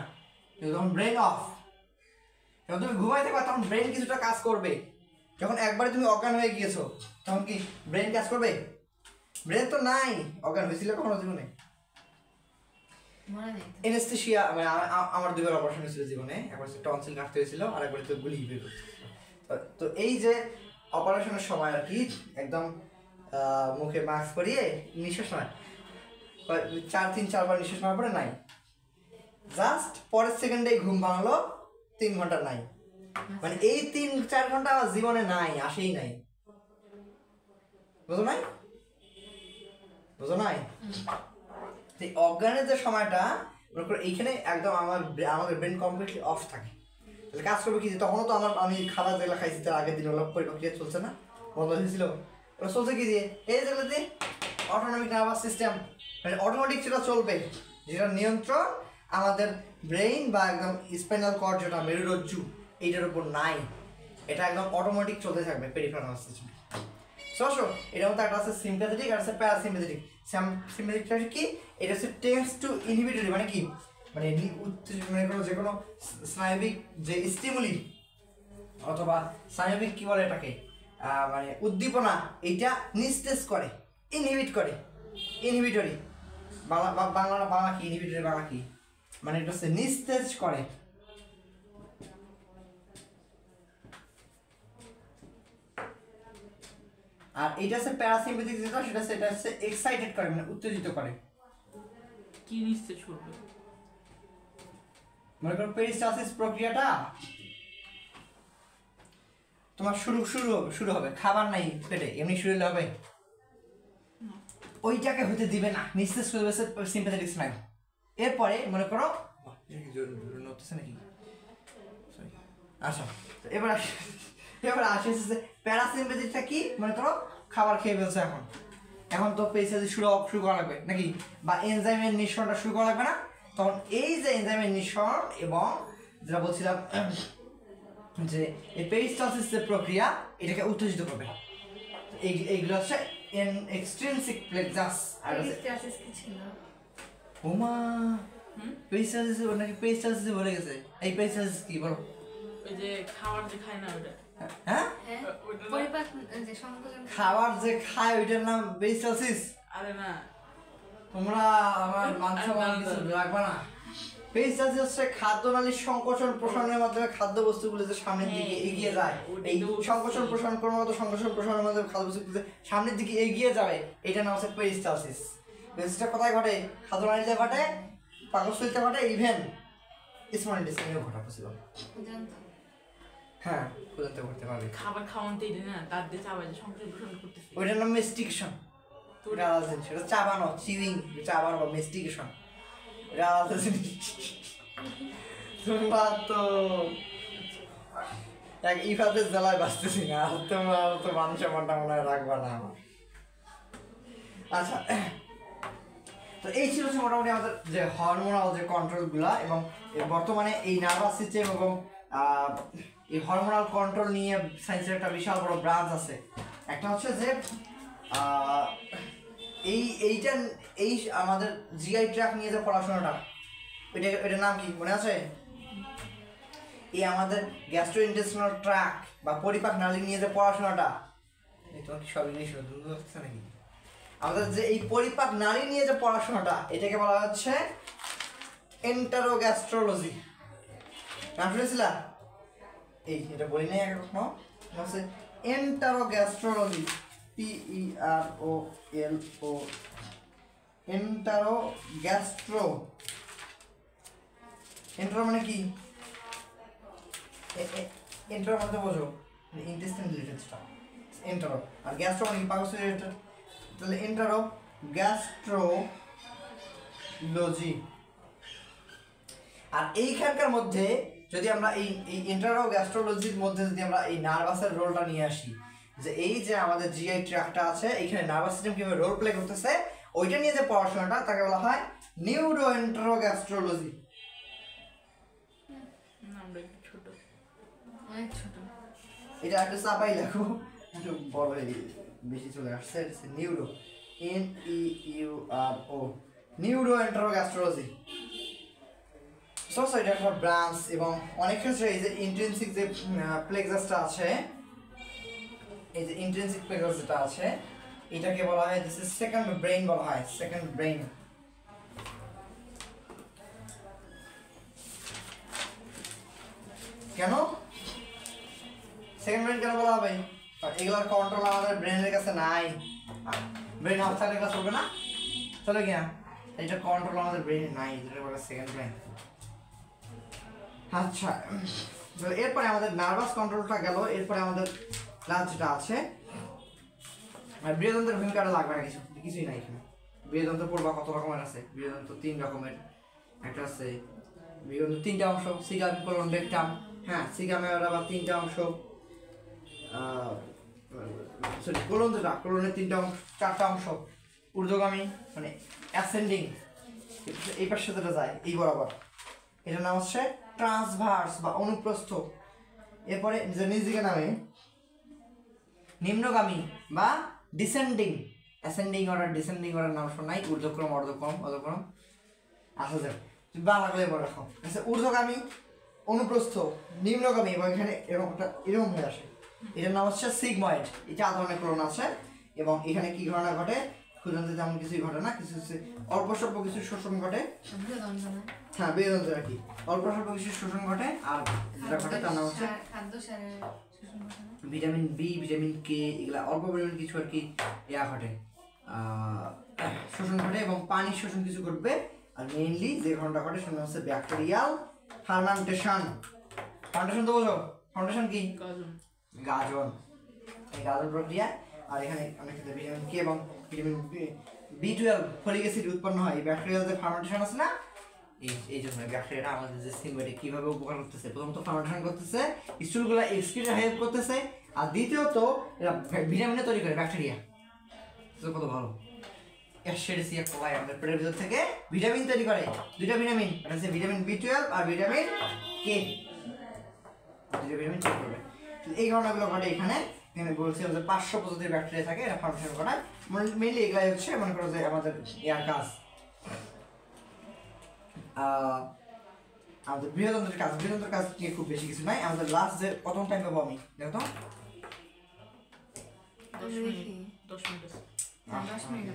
কিন্তু তখন ব্রেন অফ, যখন তুমি ঘুমাই থাকবা তখন ব্রেন কিছুটা কাজ করবে। যখন একবারে তুমি অজ্ঞান হয়ে গিয়েছো তখন কি ব্রেন কাজ করবে? ব্রেন তো নাই, অজ্ঞান হয়েছিল কখনো জীবনে? এনেস্থেশিয়া, মানে আমার দুবার অপারেশন হয়েছিল জীবনে, একবার টনসিল কাটতে হয়েছিল আর একবার তো গুলি বের করতে। তো এই যে অপারেশনের সময় আর কি একদম মুখে মাস্ক পরিয়ে নিঃশ্বাস নয় 3-4 বার নিঃশ্বাস নেওয়ার পরে নাই, জাস্ট পরের সেকেন্ডেই ঘুম ভাঙলো, 3 ঘন্টা নাই। মানে এই 3-4 ঘন্টা আমার জীবনে নাই, আসেই নাই। বুঝো নাই? বুঝো নাই? এই অজ্ঞানের যে সময়টা এইখানে একদম আমাদের ব্রেন কমপ্লিটলি অফ থাকে। তাহলে কাজ করবে কি? তখনও তো আমি খাবার যেগুলো খাইছি তার আগের দিন ওগুলো প্রক্রিয়া চলছে না, বন্ধ হয়েছিল। ওটা চলছে কি দিয়ে? এই যেগুলো দিয়ে অটোনমিক নার্ভাস সিস্টেম, মানে অটোমেটিক সেটা চলবে, যেটা নিয়ন্ত্রণ আমাদের ব্রেইন বা একদম স্পাইনাল কর্ড যেটা মেরুরজ্জু এইটার উপর নাই। এটা একদম অটোমেটিক চলতে থাকবে পেরিফেরাল নার্ভাস সিস্টেম। সো এটার মধ্যে একটা আছে সিম্প্যাথেটিক আর আছে প্যারাসিম্প্যাথেটিক। সিম্প্যাথেটিকটা কি? এটা হচ্ছে টেন্ডস টু ইনহিবিটরি, মানে কি মানে মনে করো যে কোনো স্নায়বিক যে স্টিমুলি অথবা স্নায়বিক কি বলে এটাকে মানে উদ্দীপনা এটা নিস্তেজ করে, ইনহিবিট করে, ইনহিবিটরি বাংলা কি ইনহিবিটরি বাংলা কি মানে এটা হচ্ছে নিস্তেজ করে। আর এটা হচ্ছে প্যারাসিম্পথেটিক যেটা সেটা হচ্ছে এক্সাইটেড করে মানে উত্তেজিত করে। কি নিস্তেজ করবে? মনে করো পেরিস্টালসিস প্রক্রিয়াটা তোমার শুরু হবে খাবার নাই পেটে এমনি শুরু হলে হবে, ওইটাকে হতে দিবে না, নিস্তেজ করে দেবে সিম্প্যাথেটিক স্নায়ু। এরপরে মনে করো নড়তেছে নাকি, আচ্ছা এবার আসে প্যারাসিম্প্যাথিকটা কি, মনে করো খাবার খেয়ে ফেলছে এখন তো পেরিস্টালসিস শুরু করা লাগবে নাকি, বা এনজাইমের নিঃসরণটা শুরু করা লাগবে না, তখন এই যে এনজাইমের নিঃসরণ এবং যেটা বলছিলাম যে এই পেরিস্টালসিস যে প্রক্রিয়া এটাকে উত্তেজিত করবে। এইগুলো হচ্ছে এক্সট্রিনসিক প্লেক্সাস। আর পেরিস্টালসিস কি ছিল? ওমা পেরিস্টালসিস নাকি পেরিস্টালসিস বলে গেছে। এই পেরিস্টালসিস কি বলো? ওই যে খাবার যে খায় না ওটা। হ্যাঁ পরিপাক যে সংকোচন খাবার যে খায় ওইটার নাম পেরিস্টালসিস? আরে না, তোমরা আমার মাংস কিছু রাখবা না। পেরিস্টালসিস হচ্ছে খাদ্যনালীর সংকোচন প্রসারণের মাধ্যমে খাদ্যবস্তুগুলো যে সামনের দিকে এগিয়ে যায়, এই সংকোচন প্রসারণ ক্রমাগত সংকোচন প্রসারণের মাধ্যমে খাদ্যবস্তুগুলো সামনের দিকে এগিয়ে যাবে, এটা নাম হচ্ছে পেরিস্টালসিস। পেরিস্টালসিসটা কোথায় ঘটে? খাদ্যনালীতে ঘটে, পাকস্থলীতে ঘটে, ইভেন স্মল ইন্টেস্টাইনেও ঘটা পসিবল। হ্যাঁ পর্যন্ত করতে পারবে। খাবার খাওয়ানতে এটা না তার দিয়ে চাবাই যে সংকোচন প্রসারণ করতেছে, ওইটার নাম মেস্টিকেশন। ওটা আলাদা জিনিস, ওটা চাবানো, চিউইং, চাবানো বা মেস্টিকেশন, এটা আলাদা জিনিস। তোমরা তো এক ইফাতের জ্বালায় বাঁচতেছি না, তোমরা তো মানুষ মনটা মনে হয় রাখবা না আমার। আচ্ছা তো এই ছিল মোটামুটি আমাদের যে হরমোনাল যে কন্ট্রোলগুলা, এবং বর্তমানে এই নার্ভাস সিস্টেম এবং এই হরমোনাল কন্ট্রোল নিয়ে সায়েন্সের একটা বিশাল বড় ব্রাঞ্চ আছে। একটা হচ্ছে যে এই আমাদের জিআই ট্র্যাক নিয়ে যে পড়াশোনাটা, এটার নাম কি মনে আছে? এই আমাদের গ্যাস্ট্রোইন্টেস্টিনাল ট্র্যাক বা পরিপাক নালী নিয়ে যে পড়াশোনাটা, এই তোমার কি সব ইংলিশ হচ্ছে নাকি? আমাদের যে এই পরিপাক নালী নিয়ে যে পড়াশোনাটা, এটাকে বলা হচ্ছে এন্টারোগ্যাস্ট্রোলজি। নাম শুনেছিলা? এই এটা বলি নাই এখনো, হচ্ছে এন্টারোগ্যাস্ট্রোলজি, PEROLO, এন্টারোগ্যাস্ট্রো। এন্টারো মানে কি? এন্টারো মানে বোঝো ইন্টেস্টাইন রিলেটেড স্টাফ, এন্টারো। আর গ্যাস্ট্রো মানে কি? পাকস্থলী রিলেটেড। তাহলে এন্টারোগ্যাস্ট্রোলজি। আর এইখানকার মধ্যে যদি আমরা এই এন্টারোগ্যাস্ট্রোলজির মধ্যে যদি আমরা এই নার্ভাসের রোলটা নিয়ে আসি, যে এই যে আমাদের জিআই ট্র্যাকটা আছে এইখানে নার্ভাস সিস্টেম কিভাবে রোল প্লে করতেছে, ওইটা নিয়ে যে পড়াশোনাটা তাকে বলা হয় নিউরো এন্টারোগ্যাস্ট্রোলজি। নামটা একটু ছোট, অনেক ছোট। এটা একটু চাপাই লেখো, একটু বড় বেশি চলে আসছে। Neuro, NEURO, neuro enterogastrology. এটা একটা ব্রাঞ্চ, এবং অনেক ক্ষেত্রে এই যে ইন্ট্রিনসিক যে প্লেক্সাসটা আছে, এই যে ইন্ট্রিনসিক প্লেক্সাস যেটা আছে, এটাকে বলা হয় দিস ইজ সেকেন্ড ব্রেইন বলা হয়, সেকেন্ড ব্রেইন। কেন সেকেন্ড ব্রেইন কেন বলা হবে? এগুলোর কন্ট্রোল আমাদের ব্রেনের কাছে নাই। ব্রেন হাফ থাকলে কাজ করবে না, চলে গিয়া এটা কন্ট্রোল আমাদের ব্রেনে নাই, যেটা বলে সেকেন্ড ব্রেইন। আচ্ছা এরপরে আমাদের নার্ভাস কন্ট্রোলটা গেল, এরপরে আমাদের ক্লাস যেটা আছে, আর বৃহদন্ত্রের ভূমিকাটা লাগবে না, কিছুই নাই এখানে। বৃহদন্ত্র পড়বা কত রকমের আছে, বৃহদন্ত্র 3 রকমের। একটা আছে বৃহদন্ত্র 3টা অংশ, সিগাম, কোলন, রেকটাম। হ্যাঁ সিগামে ওরা আবার 3টা অংশ, সরি কোলন যেটা, কোলনের 3টা অংশ, 4টা অংশ। ঊর্ধ্বগামী মানে অ্যাসেন্ডিং, এই পাশে যেটা যায় এই বরাবর, এটার নাম হচ্ছে ট্রান্সভার্স বা অনুপ্রস্থ। এরপরে যে নিজ দিকে নামে নিম্নগামী বা descending, ascending order descending order নাম শোনাই, ঊর্ধ্বক্রম, অর্ধক্রম, অধক্রম। আচ্ছা বাংলা করে রাখো। আচ্ছা, ঊর্ধ্বগামী, অনুপ্রস্থ, নিম্নগামী এবং এখানে এরকম হয়ে আসে, এটার নাম হচ্ছে সিগময়েড। এটা ধরনের কোলন আছে এবং এখানে কি ঘটনা ঘটে, ক্ষুদ্রান্তে তেমন কিছুই ঘটে না, কিছু অল্প স্বল্প কিছু শোষণ ঘটে। হ্যাঁ, বেদন্ত আর কি, অল্প স্বল্প কিছু শোষণ ঘটে। আর যেটা ঘটে তার নাম হচ্ছে ভিটামিন বি, ভিটামিন কে, এগুলা অল্প পরিমাণ কিছু আর কি ইয়া ঘটে, শোষণ ঘটে এবং পানির শোষণ কিছু ঘটবে। আর মেইনলি যে ঘটনাটা ঘটে সেটা হচ্ছে ব্যাকটেরিয়াল ফার্মেন্টেশন। ফার্মেন্টেশন তো বোঝো, ফার্মেন্টেশন কি? গাজন। এই গাজন প্রক্রিয়া। আর এখানে অনেক ক্ষেত্রে ভিটামিন কে এবং ভিটামিন B12 ফলিক অ্যাসিড উৎপন্ন হয়। এই ব্যাকটেরিয়াল যে ফার্মেন্টেশন আছে না, এই জন্য ব্যাকটেরিয়াটা আমাদের যে সিম্বাইটে কিভাবে উপকার করতেছে, প্রথমত ফার্মেন্টেশন করতেছে, স্টুলগুলো এক্সক্রিটে হেল্প করতেছে, আর দ্বিতীয়ত এরা ভিটামিন তৈরি করে ব্যাকটেরিয়া। তো কত ভালো, এসচেরিসিয়া কোলাই আমাদের পেটের ভিতর থেকে ভিটামিন তৈরি করে। দুইটা ভিটামিন, এটা হচ্ছে ভিটামিন B12 আর ভিটামিন কে। দুইটা ভিটামিন তৈরি করবে। এই ঘটনাগুলো ঘটে এখানে। এখানে বলছিলাম যে 500 প্রজাতির ব্যাকটেরিয়া থাকে, এরা ফার্মেন্টেশন ঘটায়। মেইনলি এগুলাই হচ্ছে মনে করো যে আমাদের এয়ার কাজ, আমাদের বৃহদন্ত্রের কাজ। বৃহদন্ত্রের কাজ নিয়ে খুব বেশি কিছু নাই। আমাদের লাস্ট যে প্রথম টাইম পাবো আমি, দেখো তো 10 মিনিট।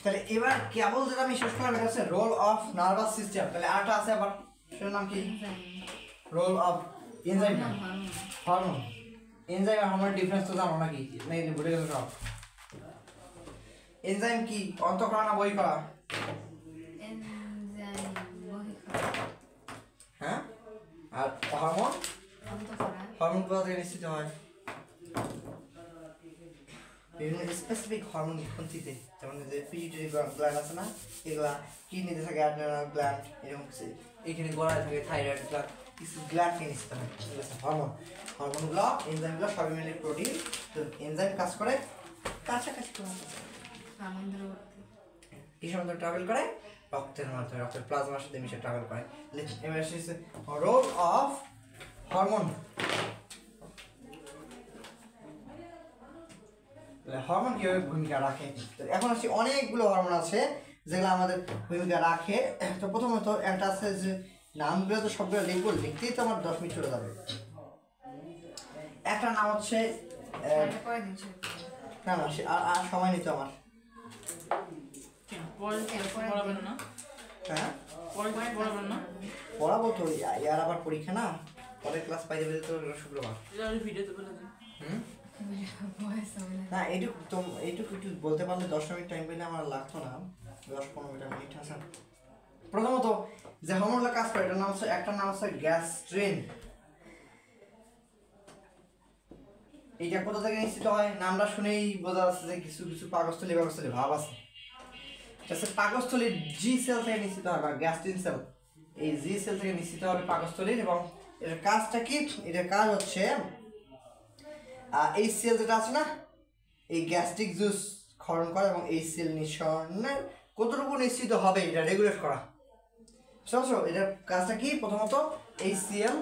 তাহলে এবার কেবল যেটা আমি শেষ করলাম এটা হচ্ছে রোল অফ নার্ভাস সিস্টেম। তাহলে আরেকটা আছে আবার, সেটার নাম কি? Role of enzyme, hormone. Enzyme আর হরমোনের ডিফারেন্স তো জানো নাকি? নেই, ভুলে গেছো সব। এনজাইম কি, অন্তঃকরা না বহিঃকরা? হ্যাঁ, আর হরমোন, হরমোন কোথা থেকে নিশ্চিত হয়? বিভিন্ন স্পেসিফিক হরমোন গ্রন্থিতে, যেমন যে পিটুইটারি গ্ল্যান্ড আছে না, এগুলা কিডনিতে থাকে অ্যাড্রিনাল গ্ল্যান্ড, এরকম কিছু এখানে গলায় থাকে থাইরয়েড গ্ল্যান্ড, কিছু গ্ল্যান্ড কে নিশ্চিত হয়। ঠিক আছে, হরমোন, হরমোনগুলো, এনজাইমগুলো সবই মিলে প্রোটিন। তো এনজাইম কাজ করে কাছাকাছি কিসের মধ্যে ট্রাভেল করে? রক্তের মাধ্যমে, রক্তের প্লাজমার সাথে মিশে ট্রাভেল করে। এবার এসেছে রোল অফ হরমোন। হরমোন কিভাবে ভূমিকা রাখে? এখন আসছি অনেকগুলো হরমোন আছে যেগুলো আমাদের ভূমিকা রাখে। তো প্রথমত একটা আছে যে নামগুলো তো সবগুলো লিখবো, লিখতেই তো আমার 10 মিনিট চলে যাবে। একটা নাম হচ্ছে না না, আর সময় নিত আমার। হ্যাঁ, পড়াবো তো, ইয়ার আবার পরীক্ষা না, পরের ক্লাস পাইতে পেতে তো শুক্রবার। না, এইটুকু একটু বলতে পারলে 10 মিনিট টাইম পেলে আমার লাগতো না, 10-15 মিনিট আছে। প্রথমত যে হরমোনগুলো কাজ করে এটার নাম হচ্ছে, একটার নাম হচ্ছে গ্যাস্ট্রিন। এইটা কোথা থেকে নিশ্চিত হয়? নামটা শুনেই বোঝা যাচ্ছে যে কিছু কিছু পাকস্থলী ভাব আছে। এটা হচ্ছে পাকস্থলীর জি সেল থেকে নিশ্চিত হয়, বা গ্যাস্ট্রিন সেল। এই জি সেল থেকে নিশ্চিত হবে পাকস্থলীর। এবং এটার কাজটা কি? এটার কাজ হচ্ছে এই সেল যেটা আছে না, এই গ্যাস্ট্রিক জুস ক্ষরণ করে এবং এই সেল নিঃসরণের কতটুকু নিশ্চিত হবে এটা রেগুলেট করা। বুঝছো? এটার কাজটা কি? প্রথমত এই সেল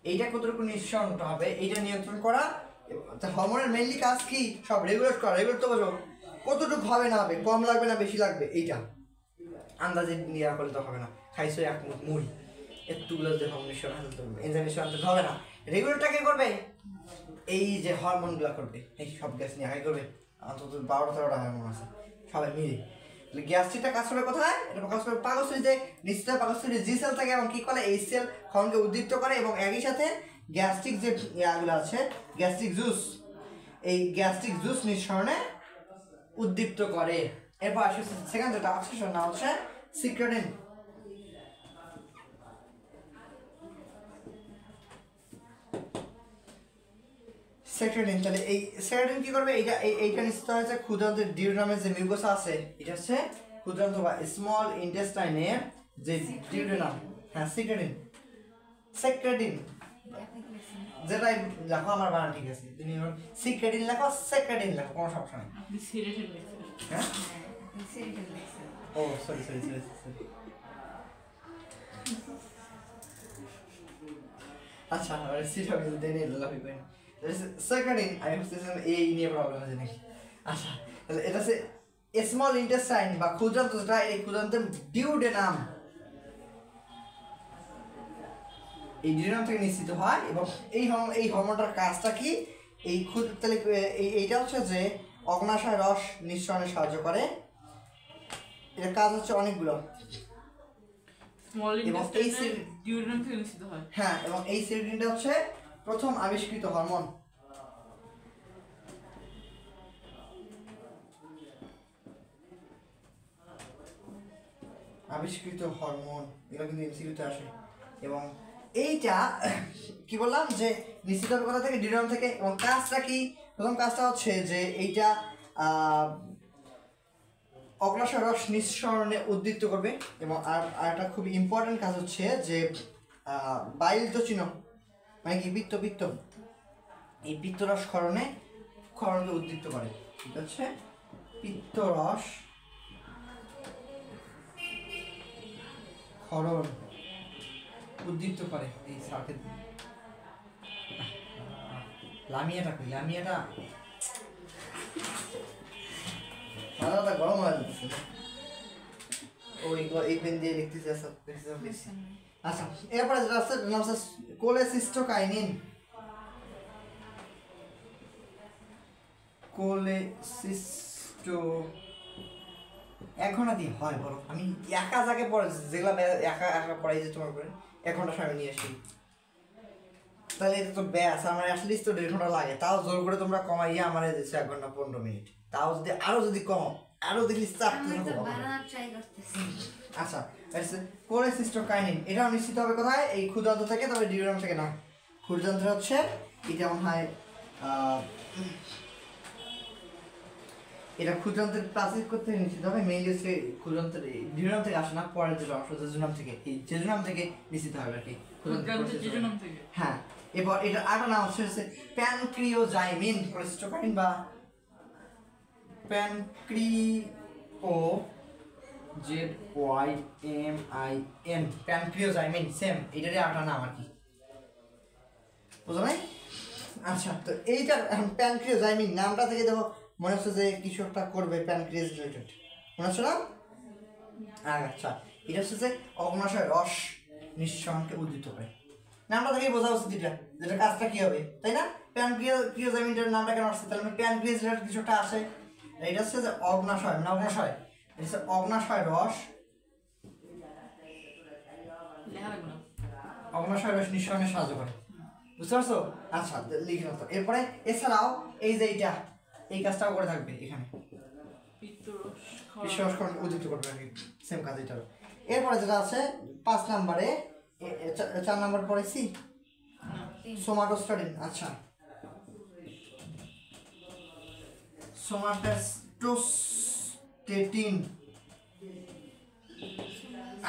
এইটা কতটুকু নিঃসরণ হবে এইটা নিয়ন্ত্রণ করা। হরমোনের মেইনলি কাজ কি? সব রেগুলেট করা। রেগুলেট তো বোঝো, কতটুকু হবে না হবে, কম লাগবে না বেশি লাগবে, এইটা আন্দাজে নেওয়া করলে তো হবে না। খাইছো এক মুঠ মুড়ি, এতগুলো যে হরমোন নিঃসরণ এনজাইম নিঃসরণ আনতে হবে না। রেগুলেটটা কে করবে? এই যে হরমোনগুলো করবে, এই সব গ্যাস নিয়ে হাই করবে। অন্তত 12-13টা হরমোন আছে সবাই মিলে। গ্যাস্ট্রিকটা কাজ করে কোথায়? এটা কাজ করে পাকস্থলী, যে নিশ্চিত পাকস্থলী জি সেল থাকে এবং কি করে এই সেল ক্ষরণকে উদ্দীপ্ত করে এবং একই সাথে গ্যাস্ট্রিক যে ইয়াগুলো আছে, গ্যাস্ট্রিক জুস, এই গ্যাস্ট্রিক জুস নিঃসরণে উদ্দীপ্ত করে। এরপর আসছে সেকেন্ড যেটা আছে সেটার নাম হচ্ছে সিক্রেটিন। সেক্রেটিন, তাহলে এই সেক্রেটিন কি করবে? এইটা নিশ্চিত হয়েছে ক্ষুদ্রান্তের ডিউডেনামের যে মিউকাস আছে, এটা হচ্ছে ক্ষুদ্রান্ত বা স্মল ইন্টেস্টাইনের যে ডিউডেনাম। হ্যাঁ, সেক্রেটিন যেটাই লেখো, আমার বানান ঠিক আছে। তুমি সিক্রেটিন লেখো, সেক্রেটিন লেখো, কোনো সমস্যা নেই। হ্যাঁ, ও সরি। আচ্ছা, সিটামিন দেনে লাভই পাই। সেকেন্ড আমি ভাবতেছিলাম এই নিয়ে প্রবলেম আছে নাকি। আচ্ছা, তাহলে এটা হচ্ছে স্মল ইন্টেস্টাইন বা ক্ষুদ্রান্ত যেটা, এই ক্ষুদ্রান্তের ডিউডেনাম, এই ডিউডেনাম থেকে নিশ্চিত হয়। এবং এই হরমোনটার কাজটা কি, তাহলে এইটা হচ্ছে যে অগ্নাশয় রস নিঃসরণে সাহায্য করে। এর কাজ হচ্ছে অনেকগুলো। স্মল ইন্টেস্টাইন ডিউডেনাম থেকে নিঃসৃত হয়। হ্যাঁ, এবং এই সেরোটোনিনটা হচ্ছে প্রথম আবিষ্কৃত হরমোন। এগুলো কিন্তু এমসিকিউতে আসে। এবং এইটা কি বললাম যে নিশ্চিত হবে কোথা থেকে, ডিউডেনাম থেকে। এবং কাজটা কি, প্রথম কাজটা হচ্ছে যে এইটা অগ্নাশয় রস নিঃসরণে উদ্দীপ্ত করবে। এবং আর একটা খুব ইম্পর্টেন্ট কাজ হচ্ছে যে বাইলদোচিন, মানে কি পিত্ত, এই পিত্তরস ক্ষরণকে উদ্দীপ্ত করে। ঠিক আছে, পিত্তরস ক্ষরণ উদ্দীপ্ত করে। এই সার্কেল লামিয়াটা মাথাটা গরম হয়ে যাচ্ছে। এই পেন দিয়ে লিখতেছে। আচ্ছা, এরপরে যেটা আছে নাম হচ্ছে কোলেসিস্টোকাইনিন। এক ঘন্টা দিয়ে হয় বলো, আমি একা জায়গায় পড়ে যেগুলো একা পড়াই যে তোমার করে 1 ঘন্টা সময় নিয়ে আসি, তাহলে এটা তো ব্যাস আমার অ্যাটলিস্ট তো 1.5 ঘন্টা লাগে। তাও জোর করে তোমরা কমাইয়া আমার দিচ্ছে 1 ঘন্টা 15 মিনিট। তাও যদি যদি কম আরো দেখি আচ্ছা, কোলেসিস্টোকাইনিন এটাও নিশ্চিত হবে কোথায়, এই ক্ষুদ্রান্ত থেকে, তবে ডিউডেনাম থেকে না। ক্ষুদ্রান্ত হচ্ছে এটা মনে হয় এটা ক্ষুদ্রান্তের প্লাস্টিক করতে নিশ্চিত হবে। মেইনলি হচ্ছে ক্ষুদ্রান্তের ডিউডেনাম থেকে আসে না, পরের যে অংশ জেজুনাম থেকে, এই জেজুনাম থেকে নিশ্চিত হবে আর কি। হ্যাঁ, এবার এটা আরেকটা নাম হচ্ছে প্যানক্রিওজাইমিন কোলেসিস্টোকাইনিন বা প্যানক্রিওজাইমিন, সেম এটারই আরেকটা নাম আর কি, বুঝো নাই? আচ্ছা, তো এইটার প্যানক্রিওজাইমিন নামটা থেকে দেখো মনে হচ্ছে যে কিছু একটা করবে প্যানক্রিয়াস রিলেটেড, মনে হচ্ছে না? আচ্ছা, এটা হচ্ছে যে অগ্নাশয় রস নিঃসরণকে উদ্দীপ্ত করে। নামটা থেকে বোঝা উচিত যেটা কাজটা কি হবে, তাই না? প্যানক্রিওজাইমিনটার নামটা কেন আসছে, তাহলে প্যানক্রিয়াস রিলেটেড কিছু একটা আসে। এটা হচ্ছে যে অগ্নাশয় রস নিঃসরণে সাহায্য করে, বুঝতে পারছো? আচ্ছা, লিখে নাও। এরপরে এছাড়াও এই যে এই কাজটাও করে থাকবে এখানে, পিত্তরস উদ্দীপ্ত করবে আর কি, সেম কাজ এটারও। এরপরে যেটা আছে 5 নম্বরে, 4 নম্বর পড়েছি সোমাটোস্টাটিন। আচ্ছা, সোমাটোস্টেটিন।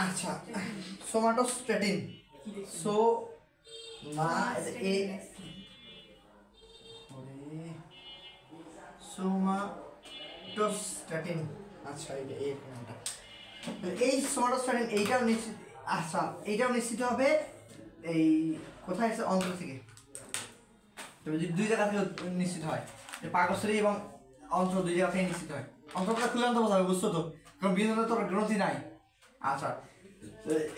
আচ্ছা, সোমাটোস্টেটিন সোমাটোস্ট্যাটিন। আচ্ছা, এই সোমাটোস্ট্যাটিন এইটাও নিশ্চিত। আচ্ছা, এইটাও নিশ্চিত হবে এই কোথায় আছে, অন্ত্র থেকে। তবে দুই জায়গা থেকে নিশ্চিত হয়, পাকস্থলী এবং অন্ত্র, দুই জায়গা থেকে নিশ্চিত হয়। অন্ত্রটা খুলে আনতে বোঝাবে, বুঝছো তো, কারণ বিনোদনের তো গ্রন্থি নাই। আচ্ছা,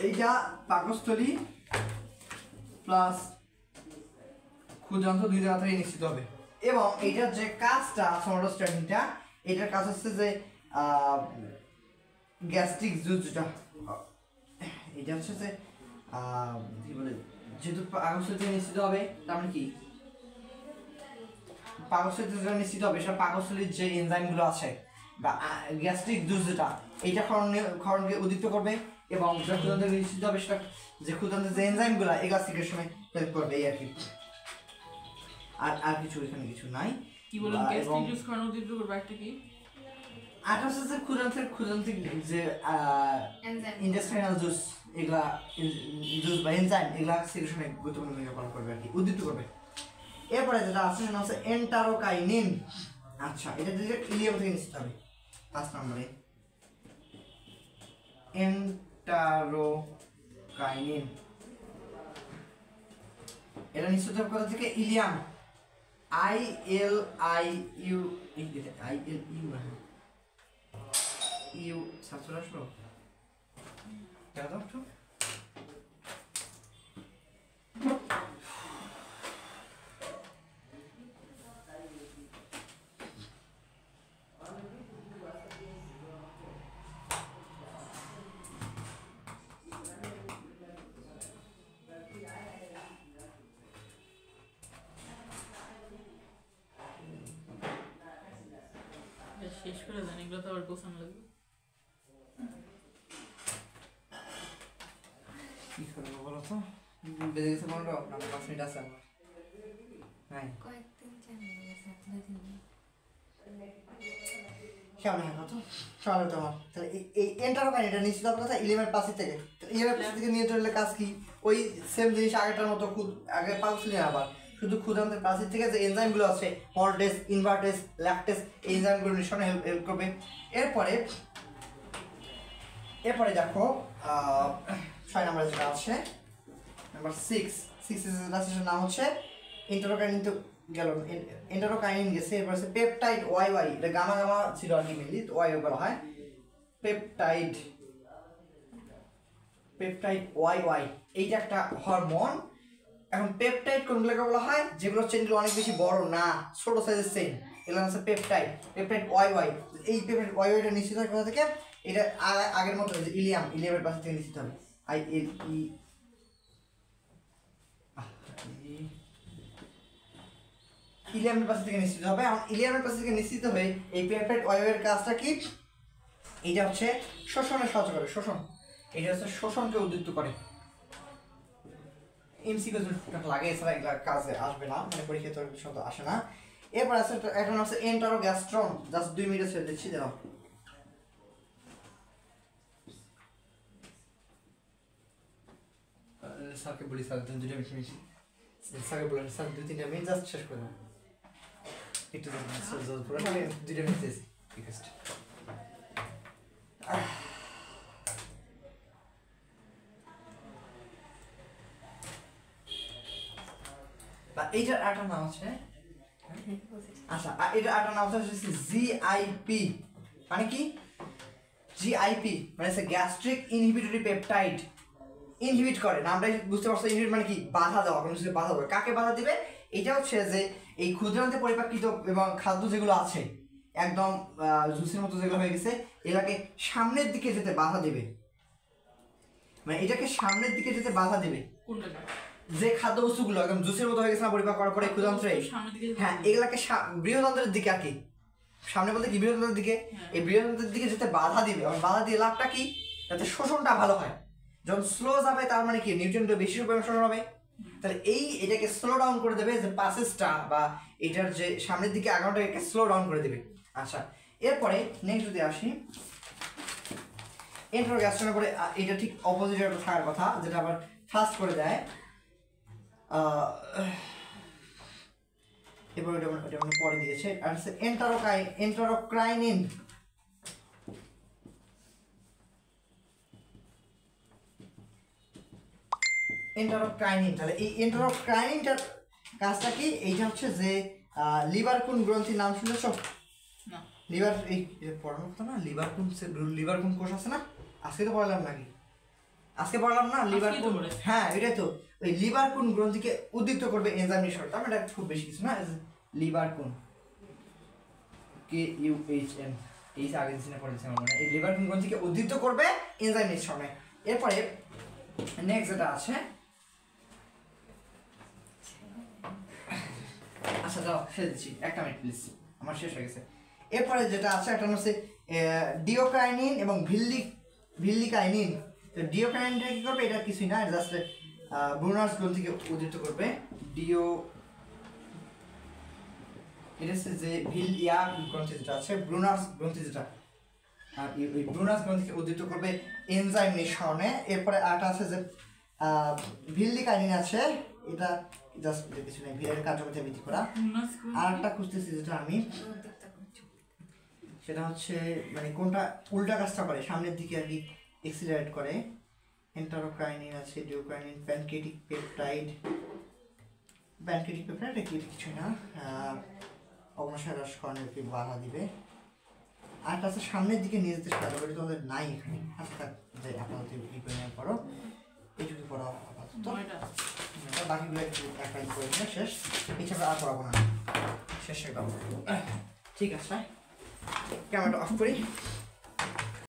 এইটা পাকস্থলী প্লাস ক্ষুদ্রান্ত দুই জায়গা থেকে নিশ্চিত হবে। এবং এইটার যে কাজটা সোমাটোস্ট্যাটিনটা, এটার কাজ হচ্ছে যে গ্যাস্ট্রিক জুস, যেটা এটা হচ্ছে যে কি বলে, যেহেতু পাকস্থলী থেকে নিশ্চিত হবে, তার মানে কি পাকস্থলী থেকে নিশ্চিত হবে, সেটা পাকস্থলীর যে এনজাইমগুলো আছে বা গ্যাস্ট্রিক জুস যেটা, এইটা ক্ষরণকে উদ্দীপ্ত করবে। এবং যে ক্ষুদ্রান্ত নিশ্চিত হবে, সেটা যে ক্ষুদ্রান্তের যে এনজাইমগুলো এগুলো সিক্রেশনে হেল্প করবে, এই আর কি। আর কিছু এখানে কিছু নাই। কি বলেন, গ্যাস্ট্রিক জুস খাওয়ানো উদ্দীপ্ত করবে একটা কি? আর হচ্ছে যে ক্ষুদ্রান্তিক যে ইন্টেস্টাইনাল জুস, এগুলা জুস বা এনজাইম, এগুলা সিক্রেশনে গুরুত্বপূর্ণ ভূমিকা পালন করবে আর কি, উদ্দীপ্ত করবে। এরপরে যেটা আছে সেটা হচ্ছে এন্টারোকাইনিন। আচ্ছা, এটা ডিরেক্ট ইলিয়াম থেকে নিশ্চিত হবে। 5 নম্বরে এন্টারোকাইনিন, এটা নিশ্চিত হবে কোথা থেকে, ইলিয়াম, ILIU ইউ সাবস্ক্রাইব আসলো দেখা দাও একটু শেষ করে দেন, এগুলো তো আবার গোছানো লাগবে। কি করবো বলো তো বেজে গেছে 15 আপনার 5 মিনিট আছে আমার হ্যাঁ কয়েকদিন জানি গেছে 2-3 দিন কেমন হয় কত চলো তোমার তাহলে এই এন্টারও কাজ এটা নিশ্চিত আপনার কথা 11 পাসি থেকে 11 পাসি থেকে নিয়ে চললে কাজ কি ওই সেম জিনিস আগেটার মতো খুদ আগে পাউছিল আবার শুধু ক্ষুদান্তের পাসি থেকে যে এনজাইমগুলো আছে মল্টেস ইনভার্টেস ল্যাকটেস এই এনজাইমগুলো নিঃসরণে হেল্প করবে এরপরে দেখো 6 নম্বরে যেটা আছে নাম্বার 6 এর নাম হচ্ছে ইন্টারোকাইনিন তো গেল ইন্টারোকাইনিন গেছে এরপর আছে পেপটাইড ওয়াই এটা গামা গামা ছিল আলটিমেটলি তো ওয়াই বলা হয় পেপটাইড ওয়াই এইটা একটা হরমোন এখন পেপটাইড কোনগুলোকে বলা হয় যেগুলো চেনগুলো অনেক বেশি বড় না ছোট সাইজের চেন এগুলো হচ্ছে পেপটাইড ওয়াই এই পেপটাইড ওয়াইটা নিশ্চিত হয় কোথা থেকে এটা আগের মতো যে ইলিয়ামের পাশে থেকে নিশ্চিত হবে ইলিয়ামের পাশে থেকে নিশ্চিত হবে এখন ইলিয়ামের পাশে থেকে নিশ্চিত হয়ে এই পেপটাইড ওয়াইয়ের কাজটা কি এটা হচ্ছে শোষণে সাহায্য করে এটা হচ্ছে শোষণকে উদ্দীপ্ত করে এমসিকিউ লাগে এছাড়া এগুলা কাজে আসবে না মানে পরীক্ষাতে শব্দ আসে না এরপর আছে একটা নাম আছে এন্টারোগ্যাস্ট্রন জাস্ট 2 মিনিট ছেড়ে দিচ্ছি দাও স্যারকে বলি স্যার 2 মিনিট স্যারকে বলেন স্যার 2-3 মিনিট জাস্ট শেষ করে দাও একটু পুরো 2 মিনিট রিকোয়েস্ট এইটার একটা নাম আছে আচ্ছা এটার একটা নাম হচ্ছে জিআইপি মানে কি জিআইপি মানে গ্যাস্ট্রিক ইনহিবিটরি পেপটাইড ইনহিবিট করে নামটাই বুঝতে পারছো ইনহিবিট মানে কি বাধা দেওয়া কোনো কিছু বাধা দেওয়া কাকে বাধা দিবে এটা হচ্ছে যে এই ক্ষুদ্রান্তে পরিপাকৃত এবং খাদ্য যেগুলো আছে একদম জুসের মতো যেগুলো হয়ে গেছে এটাকে সামনের দিকে যেতে বাধা দেবে মানে এটাকে সামনের দিকে যেতে বাধা দেবে যে খাদ্য বস্তুগুলো একদম জুসের মতো হয়ে গেছে না পরিপাক করার পরে ক্ষুদ্রান্তে হ্যাঁ এগুলাকে বৃহদান্ত্রের দিকে আর কি সামনে বলতে কি বৃহদান্ত্রের দিকে এই বৃহদান্ত্রের দিকে যেতে বাধা দিবে আর বাধা দিয়ে লাভটা কি যাতে শোষণটা ভালো হয় যখন স্লো যাবে তার মানে কি নিউট্রিয়েন্ট বেশি পরিমাণে শোষণ হবে তাহলে এটাকে স্লো ডাউন করে দেবে যে পাসেসটা বা এটার যে সামনের দিকে আগানোটাকে স্লো ডাউন করে দেবে আচ্ছা এরপরে নেক্সট যদি আসি ইন্টারোগ্যাস্ট্রনের পরে এটা ঠিক অপোজিটে একটা থাকার কথা যেটা আবার ফাস্ট করে দেয় এবার ওটা পরে দিয়েছে আর হচ্ছে এন্টারোক্রাইনিন তাহলে এই এন্টারোক্রাইনিনটার কাজটা কি এইটা হচ্ছে যে লিভার কোন গ্রন্থির নাম শুনেছো না লিভার এই পড়ানোর কথা না লিভার কোন কোষ আছে না আজকে তো পড়ালাম নাকি আজকে পড়ালাম না লিভার কোন হ্যাঁ এটাই তো ওই লিভার কোন গ্রন্থিকে উদ্দীপ্ত করবে এনজাইম নিঃসরণ তার মানে খুব বেশি কিছু না লিভার কোন KUHN এই আগে দিনে পড়েছি আমরা এই লিভার কোন গ্রন্থিকে উদ্দীপ্ত করবে এনজাইম নিঃসরণে এরপরে নেক্সট যেটা আছে আচ্ছা দাও শেষ দিচ্ছি একটা মিনিট প্লিজ আমার শেষ হয়ে গেছে এরপরে যেটা আছে একটা হচ্ছে ডিওকাইনিন এবং ভিল্লিকাইনিন তো ডিওকাইনিনটা কি করবে এটা কিছুই না এটা জাস্ট ব্রুনার্স গ্রন্থিকে উদ্দীপ্ত করবে এটা হচ্ছে যে ভিলিয়া গ্রন্থি যেটা আছে ব্রুনার্স গ্রন্থি যেটা আর এই ব্রুনার্স গ্রন্থিকে উদ্দীপ্ত করবে এনজাইম নিঃসরণে এরপরে আরেকটা আছে যে ভিল্লিকাইনিন আছে এটা জাস্ট কিছু নেই ভিলের কার্যকরিতা বৃদ্ধি করা আর একটা খুঁজতেছি যেটা আমি সেটা হচ্ছে মানে কোনটা উল্টা কাজটা করে সামনের দিকে আর কি এক্সিলারেট করে এন্টারোক্রাইনিন আছে ডিওক্রাইনিন প্যানকেটিক পেপটাইড কিছুই না অগ্ন্যাশয় হ্রাসকরণের কি বাধা দিবে আর একটা আছে সামনের দিকে নিয়ে যেতে সাহায্য করে, তোমাদের নাই এখানে। আচ্ছা থাক, যে আপাতত ই করে নেওয়ার পরও এইটুকু পড়া আপাতত, বাকিগুলো একটু অ্যাপ্লাই করে নিলে শেষ। এছাড়া আর পড়াবো না, শেষ একদম। ঠিক আছে, ক্যামেরাটা অফ করি।